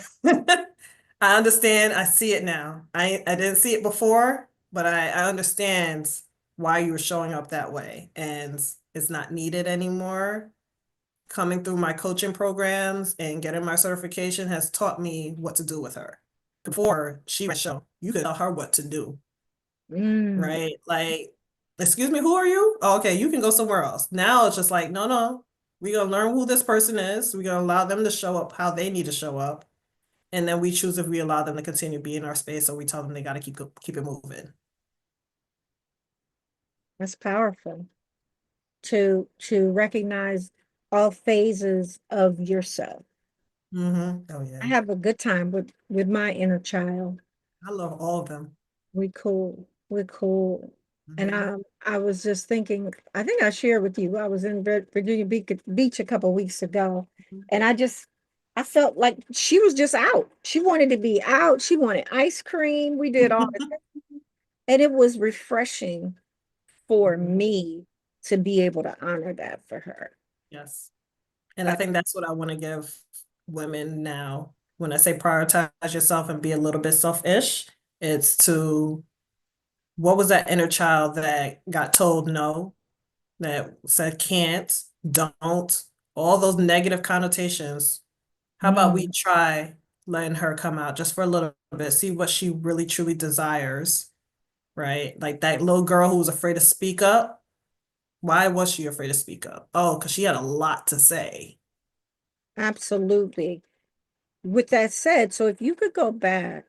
Speaker 2: I understand. I see it now. I didn't see it before, but I understand why you were showing up that way, and it's not needed anymore. Coming through my coaching programs and getting my certification has taught me what to do with her. Before she was show, you could tell her what to do,
Speaker 1: Mm,
Speaker 2: right? Like, excuse me, who are you? Oh, okay, you can go somewhere else. Now it's just like, no, no, we're gonna learn who this person is. We're gonna allow them to show up how they need to show up. And then we choose if we allow them to continue to be in our space or we tell them they gotta keep it moving.
Speaker 1: that's powerful to recognize all phases of yourself.
Speaker 2: Oh yeah.
Speaker 1: I have a good time with my inner child.
Speaker 2: I love all of them.
Speaker 1: We cool. We're cool. And
Speaker 2: Hmm.
Speaker 1: I was just thinking, I think I shared with you, I was in Virginia Beach a couple weeks ago, and I felt like she was just out. She wanted to be out. She wanted ice cream. We did all the, and it was refreshing for me to be able to honor that for her.
Speaker 2: Yes. And I
Speaker 1: Uh,
Speaker 2: think that's what I want to give women now. When I say prioritize yourself and be a little bit selfish, it's to what was that inner child that got told no, that said can't, don't, all those negative connotations. How about we
Speaker 1: mm,
Speaker 2: try letting her come out just for a little bit, see what she really truly desires, right? Like that little girl who was afraid to speak up. Why was she afraid to speak up? Oh, because she had a lot to say.
Speaker 1: absolutely. With that said, so if you could go back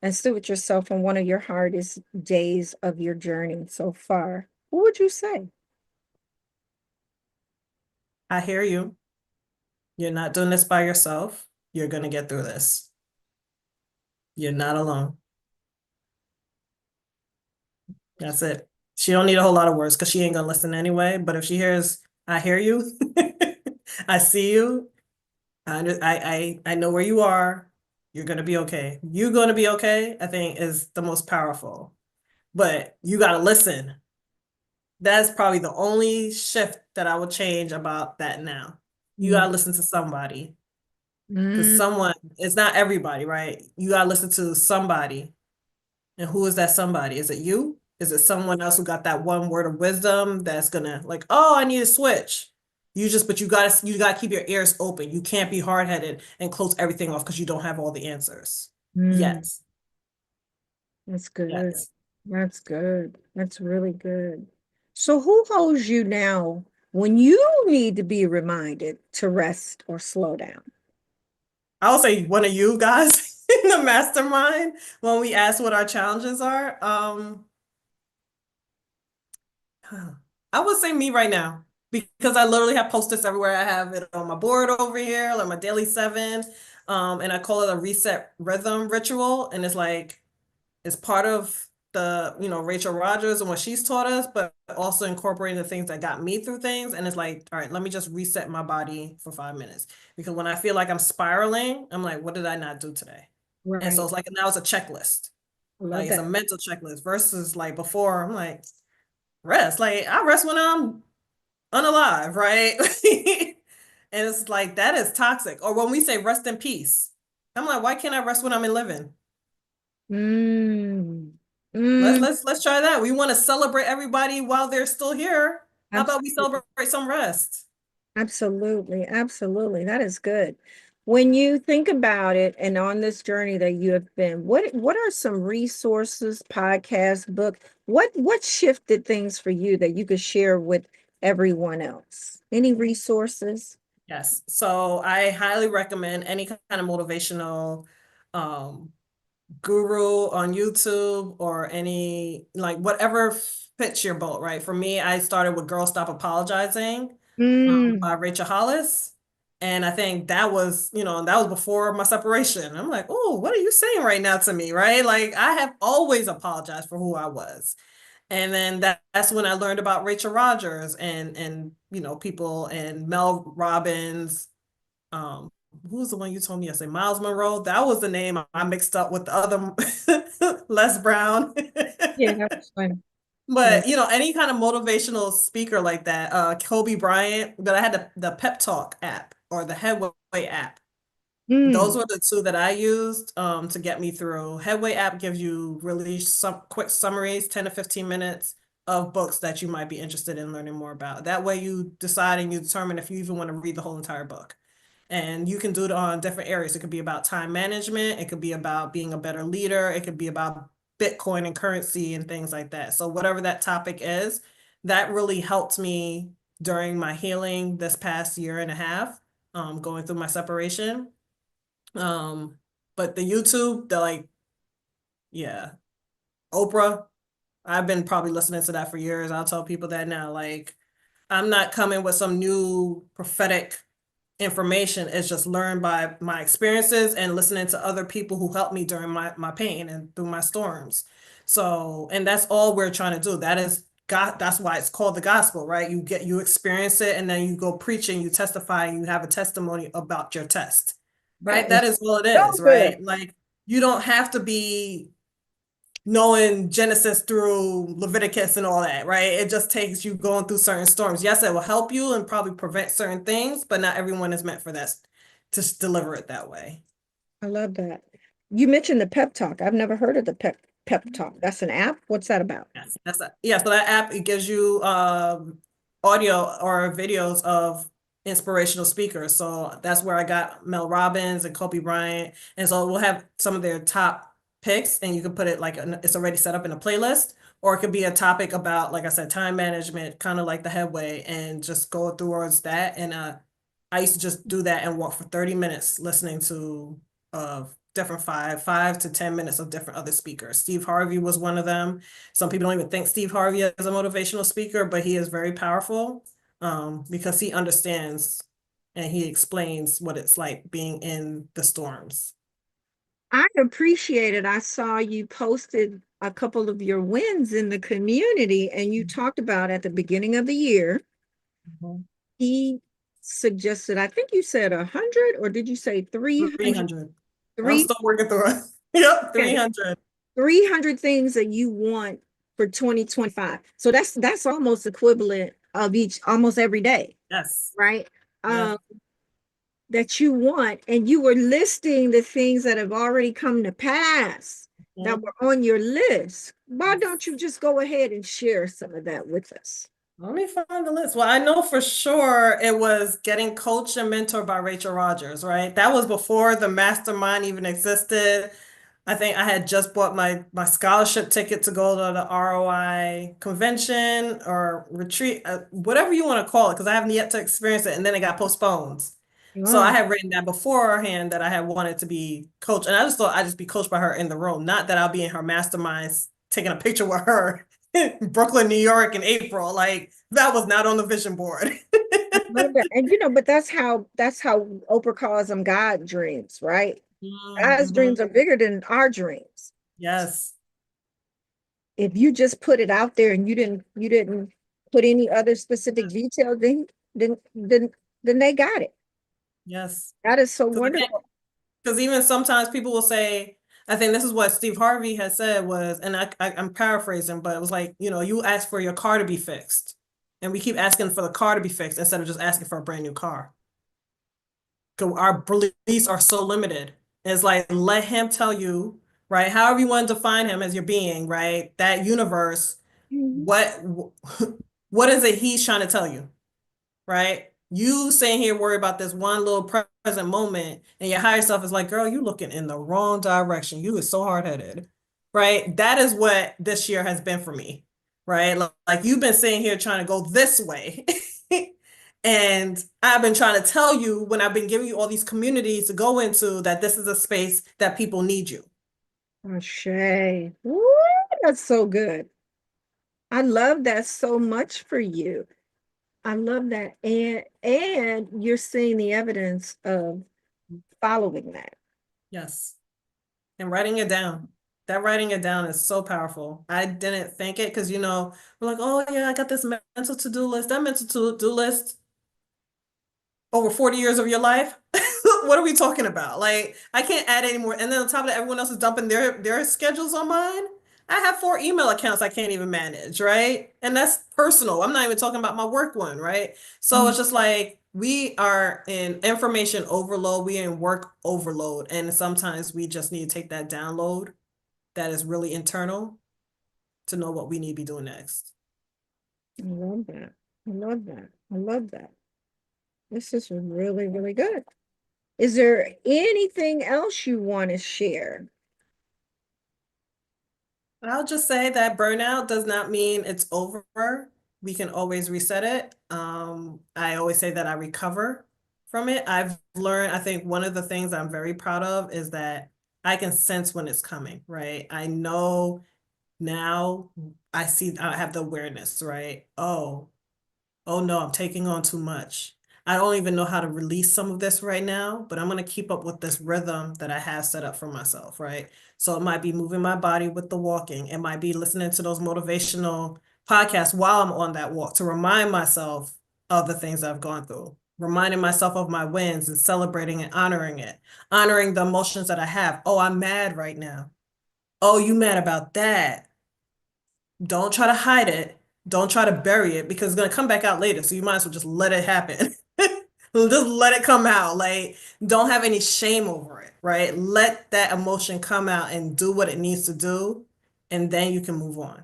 Speaker 1: and sit with yourself on one of your hardest days of your journey so far, what would you say?
Speaker 2: I hear you. You're not doing this by yourself. You're going to get through this. You're not alone. That's it. She don't need a whole lot of words because she ain't gonna listen anyway. But if she hears, I hear you, I see you, I know where you are. You're gonna be okay. You're gonna be okay, I think is the most powerful. But you gotta listen. That's probably the only shift that I would change about that now. You
Speaker 1: Mm,
Speaker 2: gotta listen to somebody. Because
Speaker 1: mm,
Speaker 2: someone, it's not everybody, right? You gotta listen to somebody. And who is that somebody? Is it you? Is it someone else who got that one word of wisdom that's gonna like, oh, I need to switch. But you gotta keep your ears open. You can't be hard-headed and close everything off because you don't have all the answers.
Speaker 1: mm.
Speaker 2: Yes.
Speaker 1: That's good.
Speaker 2: Yes.
Speaker 1: That's good. That's really good. So who holds you now when you need to be reminded to rest or slow down?
Speaker 2: I would say one of you guys in the mastermind when we ask what our challenges are. I would say me right now because I literally have post-its everywhere. I have it on my board over here, like my daily 7, and I call it a reset rhythm ritual. And it's like it's part of the Rachel Rogers and what she's taught us, but also incorporating the things that got me through things. And it's like, all right, let me just reset my body for 5 minutes because when I feel like I'm spiraling, I'm like, what did I not do today? And so
Speaker 1: Right.
Speaker 2: it's like now it's a checklist.
Speaker 1: I love
Speaker 2: Like it's a
Speaker 1: that.
Speaker 2: mental checklist versus like before, I'm like, rest. Like I rest when I'm unalive, right? And it's like that is toxic. Or when we say rest in peace, I'm like, why can't I rest when I'm in living?
Speaker 1: Mm.
Speaker 2: Let's
Speaker 1: Mm.
Speaker 2: let's let's try that. We want to celebrate everybody while they're still here. How about we
Speaker 1: Absolutely.
Speaker 2: celebrate some rest?
Speaker 1: Absolutely. Absolutely. That is good. When you think about it and on this journey that you have been, what are some resources, podcast, book? What shifted things for you that you could share with everyone else? Any resources?
Speaker 2: Yes. So I highly recommend any kind of motivational um guru on YouTube or any like whatever fits your boat, right? For me, I started with Girl Stop Apologizing
Speaker 1: Mm,
Speaker 2: by Rachel Hollis. And I think that was, that was before my separation. I'm like, oh, what are you saying right now to me, right? Like I have always apologized for who I was. And then that's when I learned about Rachel Rogers and people and Mel Robbins, um, who was the one you told me yesterday? Miles Monroe. That was the name I mixed up with the other Les Brown.
Speaker 1: yeah, that's fine. Yeah.
Speaker 2: But any kind of motivational speaker like that, Kobe Bryant, but I had the Pep Talk app or the Headway app. Those
Speaker 1: Mm,
Speaker 2: were the two that I used to get me through. Headway app gives you really some quick summaries, 10 to 15 minutes of books that you might be interested in learning more about. That way you decide and you determine if you even want to read the whole entire book. And you can do it on different areas. It could be about time management. It could be about being a better leader. It could be about Bitcoin and currency and things like that. So whatever that topic is, that really helped me during my healing this past year and a half, going through my separation. Um, but the YouTube, yeah, Oprah, I've been probably listening to that for years. I'll tell people that now. Like, I'm not coming with some new prophetic information. It's just learned by my experiences and listening to other people who helped me during my pain and through my storms. So, and that's all we're trying to do. That is God, that's why it's called the gospel, right? You experience it and then you go preaching, you testify, and you have a testimony about your test,
Speaker 1: that
Speaker 2: right?
Speaker 1: is
Speaker 2: That is all it
Speaker 1: so
Speaker 2: is,
Speaker 1: good.
Speaker 2: right? Like you don't have to be knowing Genesis through Leviticus and all that, right? It just takes you going through certain storms. Yes, it will help you and probably prevent certain things, but not everyone is meant for that to deliver it that way.
Speaker 1: I love that. You mentioned the pep talk. I've never heard of the pep talk. That's an app. What's that about?
Speaker 2: Yes, that's that. Yeah, so that app it gives you audio or videos of inspirational speakers. So that's where I got Mel Robbins and Kobe Bryant. And so we'll have some of their top picks and you can put it like it's already set up in a playlist, or it could be a topic about, like I said, time management, kind of like the headway, and just go towards that. And I used to just do that and walk for 30 minutes listening to different five to 10 minutes of different other speakers. Steve Harvey was one of them. Some people don't even think Steve Harvey is a motivational speaker, but he is very powerful because he understands and he explains what it's like being in the storms.
Speaker 1: I appreciate it. I saw you posted a couple of your wins in the community, and you talked about at the beginning of the year,
Speaker 2: Mhm.
Speaker 1: he suggested, I think you said 100, or did you say 300?
Speaker 2: 300. I'm
Speaker 1: Three,
Speaker 2: still working through it. Yep,
Speaker 1: okay,
Speaker 2: 300.
Speaker 1: 300 things that you want for 2025. So that's almost equivalent of each almost every day,
Speaker 2: Yes.
Speaker 1: right?
Speaker 2: Yes.
Speaker 1: Um, that you want, and you were listing the things that have already come to pass that
Speaker 2: Mhm.
Speaker 1: were on your list. Why don't
Speaker 2: Yes.
Speaker 1: you just go ahead and share some of that with us?
Speaker 2: Let me find the list. Well, I know for sure it was getting coached and mentored by Rachel Rogers, right? That was before the mastermind even existed. I think I had just bought my scholarship ticket to go to the ROI convention or retreat, whatever you want to call it, because I haven't yet to experience it, and then it got postponed. So I
Speaker 1: Oh,
Speaker 2: had written that beforehand that I had wanted to be coached, and I just thought I'd just be coached by her in the room, not that I'll be in her masterminds taking a picture with her in Brooklyn, New York in April. Like that was not on the vision board.
Speaker 1: I love that. And but that's how Oprah calls them God dreams, right? God's
Speaker 2: Mhm.
Speaker 1: dreams are bigger than our dreams.
Speaker 2: Yes,
Speaker 1: If you just put it out there and you didn't put any other specific detail, then then then they got it.
Speaker 2: yes.
Speaker 1: That is so
Speaker 2: Because
Speaker 1: wonderful.
Speaker 2: even sometimes people will say, I think this is what Steve Harvey has said was, and I'm paraphrasing, but it was like, you ask for your car to be fixed. And we keep asking for the car to be fixed instead of just asking for a brand new car. Because our beliefs are so limited. It's like, let him tell you, right? However you want to define him as your being, right? That universe,
Speaker 1: Mhm.
Speaker 2: what what is it he's trying to tell you? Right? You sitting here worry about this one little present moment, and your higher self is like, girl, you looking in the wrong direction. You is so hard-headed. Right? That is what this year has been for me. Right? Like you've been sitting here trying to go this way. And I've been trying to tell you when I've been giving you all these communities to go into that this is a space that people need you.
Speaker 1: Shay. Woo, that's so good. I love that so much for you. I love that. And you're seeing the evidence of following that.
Speaker 2: Yes. And writing it down. That writing it down is so powerful. I didn't think it because, we're like, oh, yeah, I got this mental to-do list. That mental to-do list over 40 years of your life. What are we talking about? Like, I can't add any more. And then on top of that, everyone else is dumping their schedules on mine. I have 4 email accounts I can't even manage, right? And that's personal. I'm not even talking about my work one, right? So
Speaker 1: Mm.
Speaker 2: it's just like we are in information overload, we in work overload. And sometimes we just need to take that download that is really internal to know what we need to be doing next.
Speaker 1: I love that. I love that. I love that. This is really, really good. Is there anything else you want to share?
Speaker 2: I'll just say that burnout does not mean it's over. We can always reset it. I always say that I recover from it. I've learned, I think one of the things I'm very proud of is that I can sense when it's coming, right? I know now I have the awareness, right? Oh no, I'm taking on too much. I don't even know how to release some of this right now, but I'm going to keep up with this rhythm that I have set up for myself, right? So it might be moving my body with the walking. It might be listening to those motivational podcasts while I'm on that walk to remind myself of the things I've gone through, reminding myself of my wins and celebrating and honoring it, honoring the emotions that I have. Oh, I'm mad right now. Oh, you mad about that? Don't try to hide it. Don't try to bury it because it's gonna come back out later. So you might as well just let it happen. Just let it come out. Like, don't have any shame over it, right? Let that emotion come out and do what it needs to do, and then you can move on,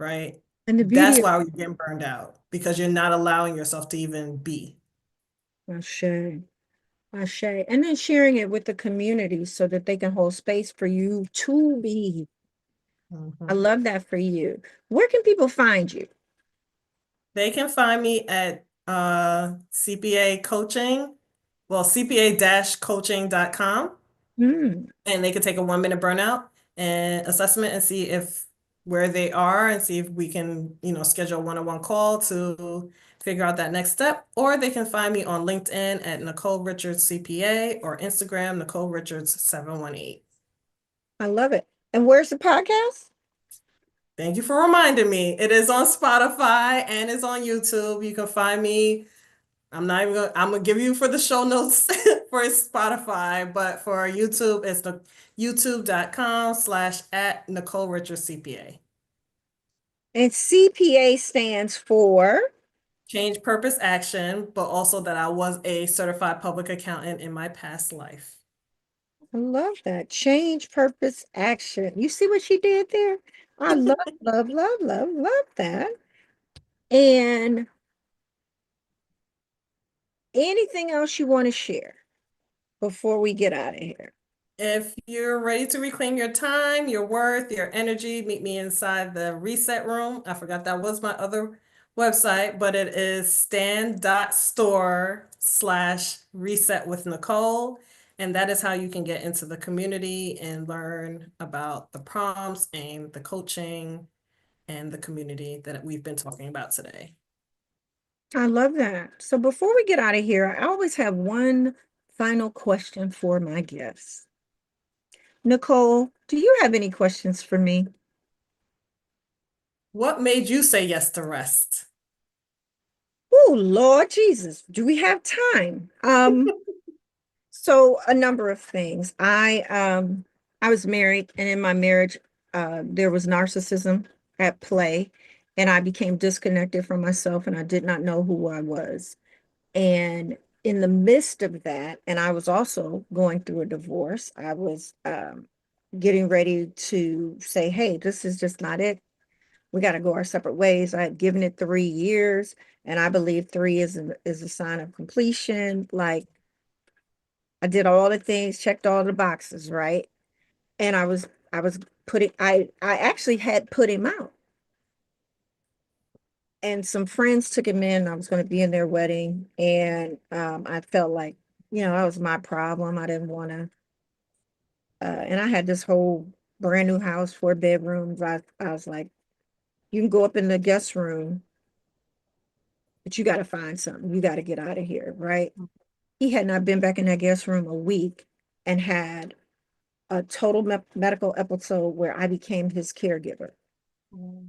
Speaker 2: right?
Speaker 1: And the
Speaker 2: That's
Speaker 1: beauty of
Speaker 2: why we're getting burned out because you're not allowing yourself to even be.
Speaker 1: Ashe, Ashe, and then sharing it with the community so that they can hold space for you to be. I
Speaker 2: Mhm.
Speaker 1: love that for you. Where can people find you?
Speaker 2: They can find me at CPA coaching, well, CPA-coaching.com.
Speaker 1: Hmm.
Speaker 2: And they could take a 1 minute burnout and assessment and see if where they are and see if we can, schedule a one-on-one call to figure out that next step. Or they can find me on LinkedIn at Nicole Richards CPA or Instagram, Nicole Richards 718.
Speaker 1: I love it. And where's the podcast?
Speaker 2: Thank you for reminding me. It is on Spotify and it's on YouTube. You can find me. I'm gonna give you for the show notes for Spotify, but for YouTube, it's the youtube.com/at Nicole Richards CPA.
Speaker 1: And CPA stands for,
Speaker 2: Change purpose action, but also that I was a certified public accountant in my past life.
Speaker 1: I love that. Change, purpose, action. You see what she did there? I love, love, love, love, love that. And anything else you want to share before we get out of here?
Speaker 2: If you're ready to reclaim your time, your worth, your energy, meet me inside the reset room. I forgot that was my other website, but it is stand.store/reset with Nicole. And that is how you can get into the community and learn about the prompts and the coaching and the community that we've been talking about today.
Speaker 1: I love that. So before we get out of here, I always have one final question for my guests. Nicole, do you have any questions for me?
Speaker 2: What made you say yes to rest?
Speaker 1: Oh, Lord Jesus, do we have time? So a number of things. I I was married, and in my marriage, there was narcissism at play, and I became disconnected from myself, and I did not know who I was. And in the midst of that, and I was also going through a divorce, I was getting ready to say, hey, this is just not it. We got to go our separate ways. I had given it 3 years, and I believe three is a sign of completion. Like I did all the things, checked all the boxes, right? And I was putting I actually had put him out. And some friends took him in. I was going to be in their wedding, and I felt like, that was my problem. I didn't want to. And I had this whole brand new house, 4 bedrooms. I was like, you can go up in the guest room, but you got to find something. You got to get out of here, right? He had not been back in that guest room a week and had a total medical episode where I became his caregiver.
Speaker 2: Mm.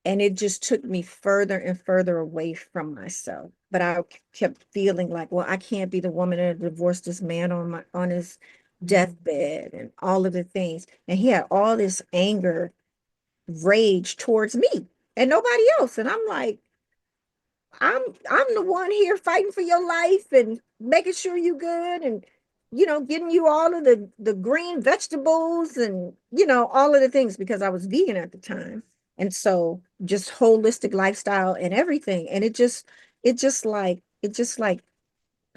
Speaker 1: And it just took me further and further away from myself. But I kept feeling like, well, I can't be the woman that divorced this man on his deathbed and all of the things. And he had all this anger, rage towards me and nobody else. And I'm like, I'm the one here fighting for your life and making sure you good and getting you all of the green vegetables and all of the things because I was vegan at the time. And so just holistic lifestyle and everything. And it just like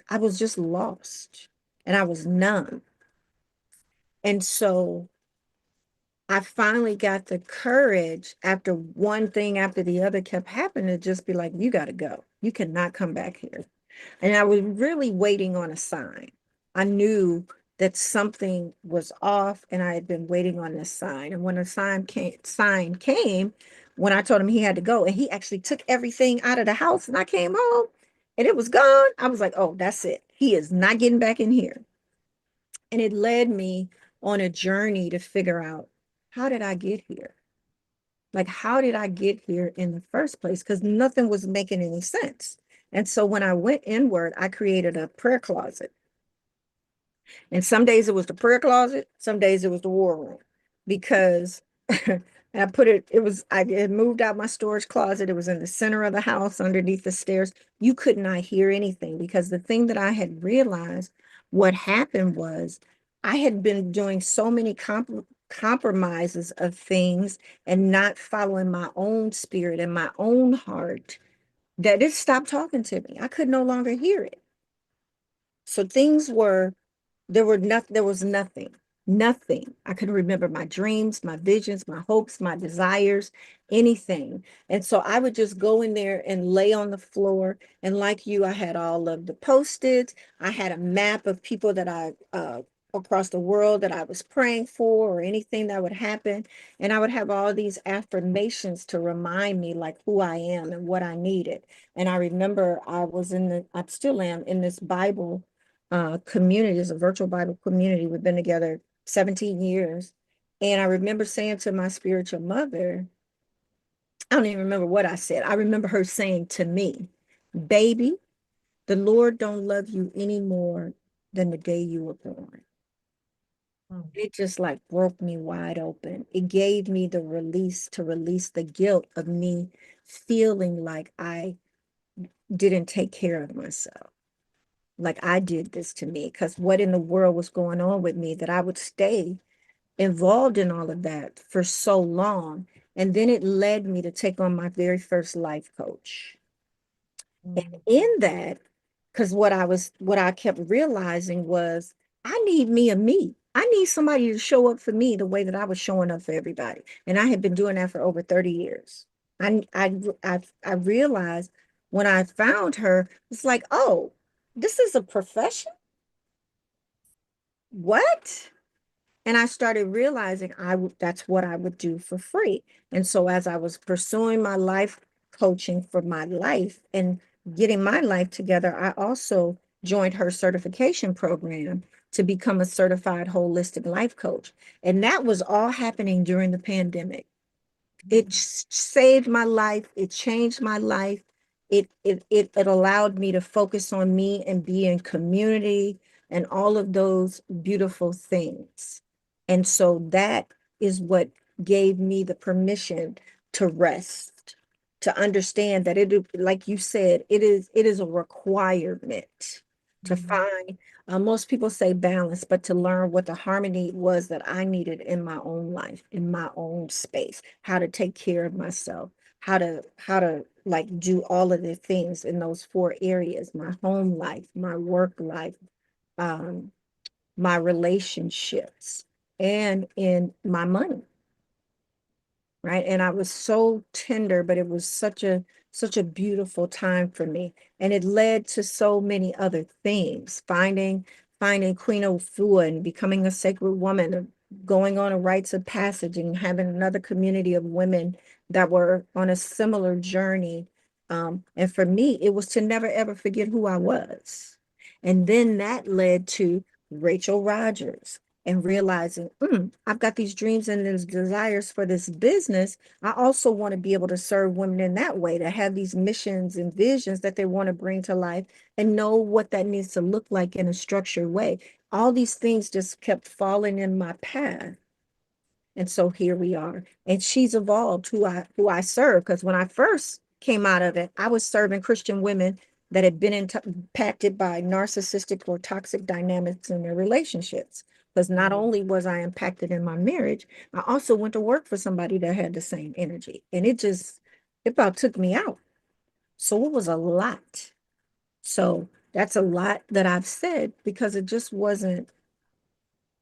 Speaker 1: I was just lost and I was numb. And so I finally got the courage after one thing after the other kept happening to just be like, you got to go. You cannot come back here. And I was really waiting on a sign. I knew that something was off and I had been waiting on this sign. And when a sign came, when I told him he had to go, and he actually took everything out of the house and I came home and it was gone, I was like, oh, that's it. He is not getting back in here. And it led me on a journey to figure out, how did I get here? Like, how did I get here in the first place? Because nothing was making any sense. And so when I went inward, I created a prayer closet. And some days it was the prayer closet, some days it was the war room because I I had moved out my storage closet. It was in the center of the house underneath the stairs. You could not hear anything because the thing that I had realized what happened was I had been doing so many compromises of things and not following my own spirit and my own heart that it stopped talking to me. I could no longer hear it. So things were there was nothing. I couldn't remember my dreams, my visions, my hopes, my desires, anything. And so I would just go in there and lay on the floor. And like you, I had all of the post-its. I had a map of people that I across the world that I was praying for or anything that would happen. And I would have all these affirmations to remind me like who I am and what I needed. And I remember I still am in this Bible community. It's a virtual Bible community. We've been together 17 years. And I remember saying to my spiritual mother, I don't even remember what I said. I remember her saying to me, baby, the Lord don't love you any more than the day you were born.
Speaker 2: Mm.
Speaker 1: It just like broke me wide open. It gave me the release to release the guilt of me feeling like I didn't take care of myself. Like I did this to me, because what in the world was going on with me that I would stay involved in all of that for so long. And then it led me to take on my very first life coach. And
Speaker 2: Mm.
Speaker 1: in that, because what I kept realizing was I need me. I need somebody to show up for me the way that I was showing up for everybody. And I had been doing that for over 30 years. I realized when I found her, it's like, oh, this is a profession? What? And I started realizing that's what I would do for free. And so as I was pursuing my life coaching for my life and getting my life together, I also joined her certification program to become a certified holistic life coach. And that was all happening during the pandemic. It saved my life. It changed my life. It allowed me to focus on me and be in community. and all of those beautiful things. And so that is what gave me the permission to rest, to understand that it, like you said, it is a requirement to
Speaker 2: Mhm.
Speaker 1: find, most people say balance, but to learn what the harmony was that I needed in my own life, in my own space, how to take care of myself, how to like do all of the things in those four areas: my home life, my work life, um, my relationships, and in my money, right? And I was so tender, but it was such a beautiful time for me. And it led to so many other things, finding Queen Ofua and becoming a sacred woman, going on a rites of passage and having another community of women that were on a similar journey. And for me, it was to never ever forget who I was. And then that led to Rachel Rogers and realizing, I've got these dreams and these desires for this business. I also want to be able to serve women in that way, to have these missions and visions that they want to bring to life and know what that needs to look like in a structured way. All these things just kept falling in my path. And so here we are. And she's evolved who I serve. Because when I first came out of it, I was serving Christian women that had been impacted by narcissistic or toxic dynamics in their relationships. Because not only was I impacted in my marriage, I also went to work for somebody that had the same energy. And it about took me out. So it was a lot. So that's a lot that I've said because it just wasn't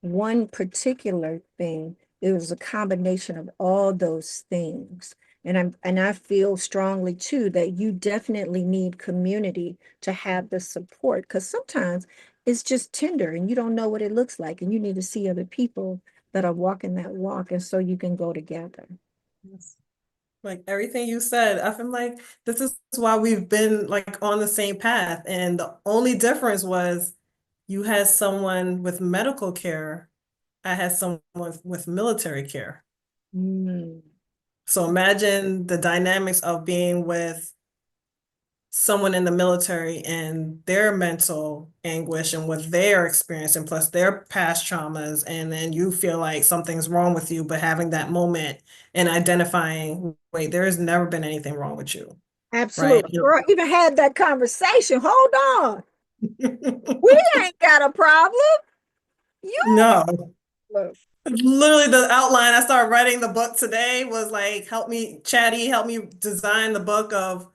Speaker 1: one particular thing. It was a combination of all those things. And I feel strongly too that you definitely need community to have the support, because sometimes it's just tender and you don't know what it looks like, and you need to see other people that are walking that walk, and so you can go together.
Speaker 2: Yes. Like everything you said, I feel like this is why we've been like on the same path. And the only difference was you had someone with medical care, I had someone with military care.
Speaker 1: Mm,
Speaker 2: So imagine the dynamics of being with someone in the military and their mental anguish and what they're experiencing, plus their past traumas. And then you feel like something's wrong with you, but having that moment and identifying, wait, there has never been anything wrong with you, right?
Speaker 1: absolutely. Girl, even had that conversation. Hold on. We ain't got a problem. You
Speaker 2: No.
Speaker 1: look.
Speaker 2: Literally the outline I started writing the book today was like, help me design the book of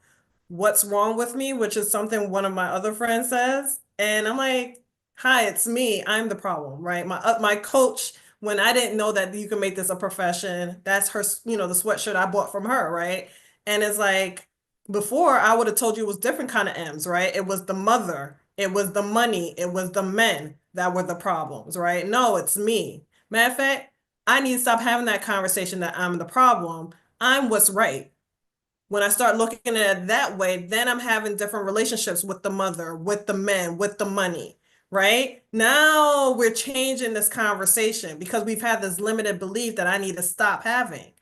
Speaker 2: what's wrong with me, which is something one of my other friends says. And I'm like, hi, it's me. I'm the problem, right? My coach, when I didn't know that you can make this a profession, that's her, the sweatshirt I bought from her, right? And it's like, before I would have told you it was different kind of M's, right? It was the mother, it was the money, it was the men that were the problems, right? No, it's me. Matter of fact, I need to stop having that conversation that I'm the problem. I'm what's right. When I start looking at it that way, then I'm having different relationships with the mother, with the men, with the money, right? Now we're changing this conversation because we've had this limited belief that I need to stop having,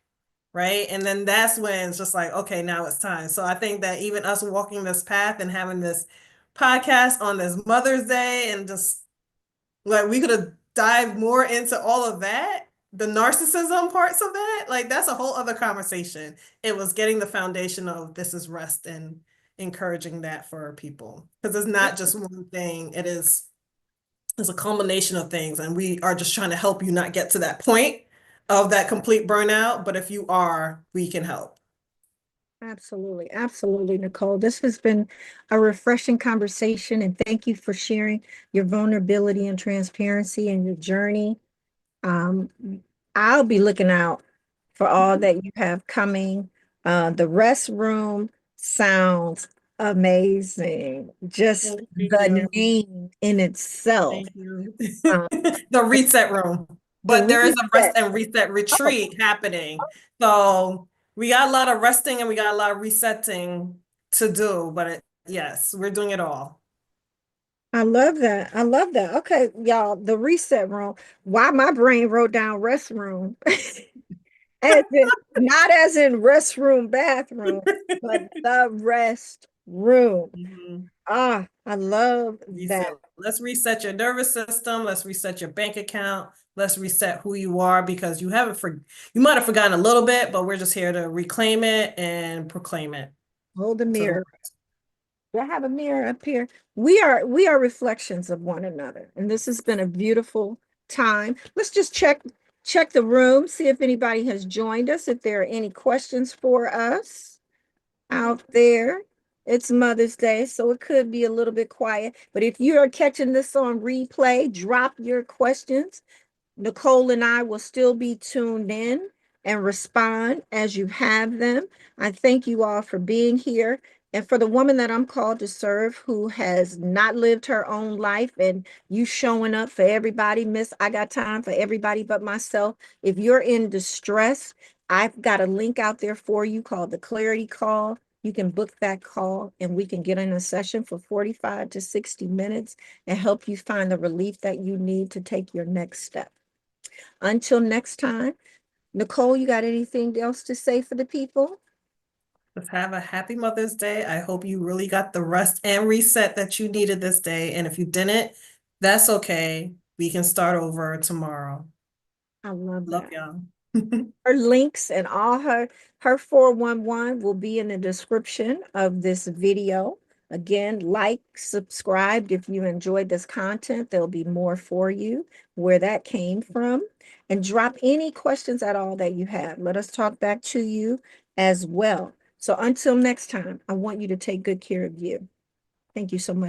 Speaker 2: right? And then that's when it's just like, okay, now it's time. So I think that even us walking this path and having this podcast on this Mother's Day and just like we could have dived more into all of that, the narcissism parts of that. Like that's a whole other conversation. It was getting the foundation of this is rest and encouraging that for people. Because it's not just one thing. It's a culmination of things. And we are just trying to help you not get to that point of that complete burnout. But if you are, we can help.
Speaker 1: Absolutely, absolutely, Nicole. This has been a refreshing conversation, and thank you for sharing your vulnerability and transparency and your journey. Um, I'll be looking out for all that you have coming. The restroom sounds amazing. Just
Speaker 2: Thank
Speaker 1: the
Speaker 2: you.
Speaker 1: name in itself.
Speaker 2: Thank you.
Speaker 1: Um,
Speaker 2: The reset room.
Speaker 1: the
Speaker 2: But there is a rest
Speaker 1: reset.
Speaker 2: and reset
Speaker 1: Oh,
Speaker 2: retreat happening. So we got a lot of resting and we got a lot of resetting to do. But yes, we're doing it all.
Speaker 1: I love that. I love that. Okay, y'all, the reset room. Why my brain wrote down restroom, as in, not as in restroom, bathroom, but the rest room.
Speaker 2: Mhm.
Speaker 1: Ah, I love that.
Speaker 2: Reset Let's reset your nervous system. Let's reset your bank account. Let's reset who you are because you might have forgotten a little bit, but we're just here to reclaim it and proclaim it.
Speaker 1: Hold the
Speaker 2: So
Speaker 1: mirror. Do I have a mirror up here? We are reflections of one another, and this has been a beautiful time. Let's just check the room, see if anybody has joined us, if there are any questions for us out there. It's Mother's Day, so it could be a little bit quiet. But if you are catching this on replay, drop your questions. Nicole and I will still be tuned in and respond as you have them. I thank you all for being here. And for the woman that I'm called to serve who has not lived her own life and you showing up for everybody, Miss, I got time for everybody but myself. If you're in distress, I've got a link out there for you called the Clarity Call. You can book that call and we can get in a session for 45 to 60 minutes and help you find the relief that you need to take your next step. Until next time, Nicole, you got anything else to say for the people?
Speaker 2: let's have a happy Mother's Day. I hope you really got the rest and reset that you needed this day. And if you didn't, that's okay. We can start over tomorrow.
Speaker 1: I love
Speaker 2: Love
Speaker 1: that.
Speaker 2: y'all.
Speaker 1: Her links and all her 411 will be in the description of this video. Again, like, subscribe if you enjoyed this content. There'll be more for you where that came from. And drop any questions at all that you have. Let us talk back to you as well. So until next time, I want you to take good care of you. Thank you so much.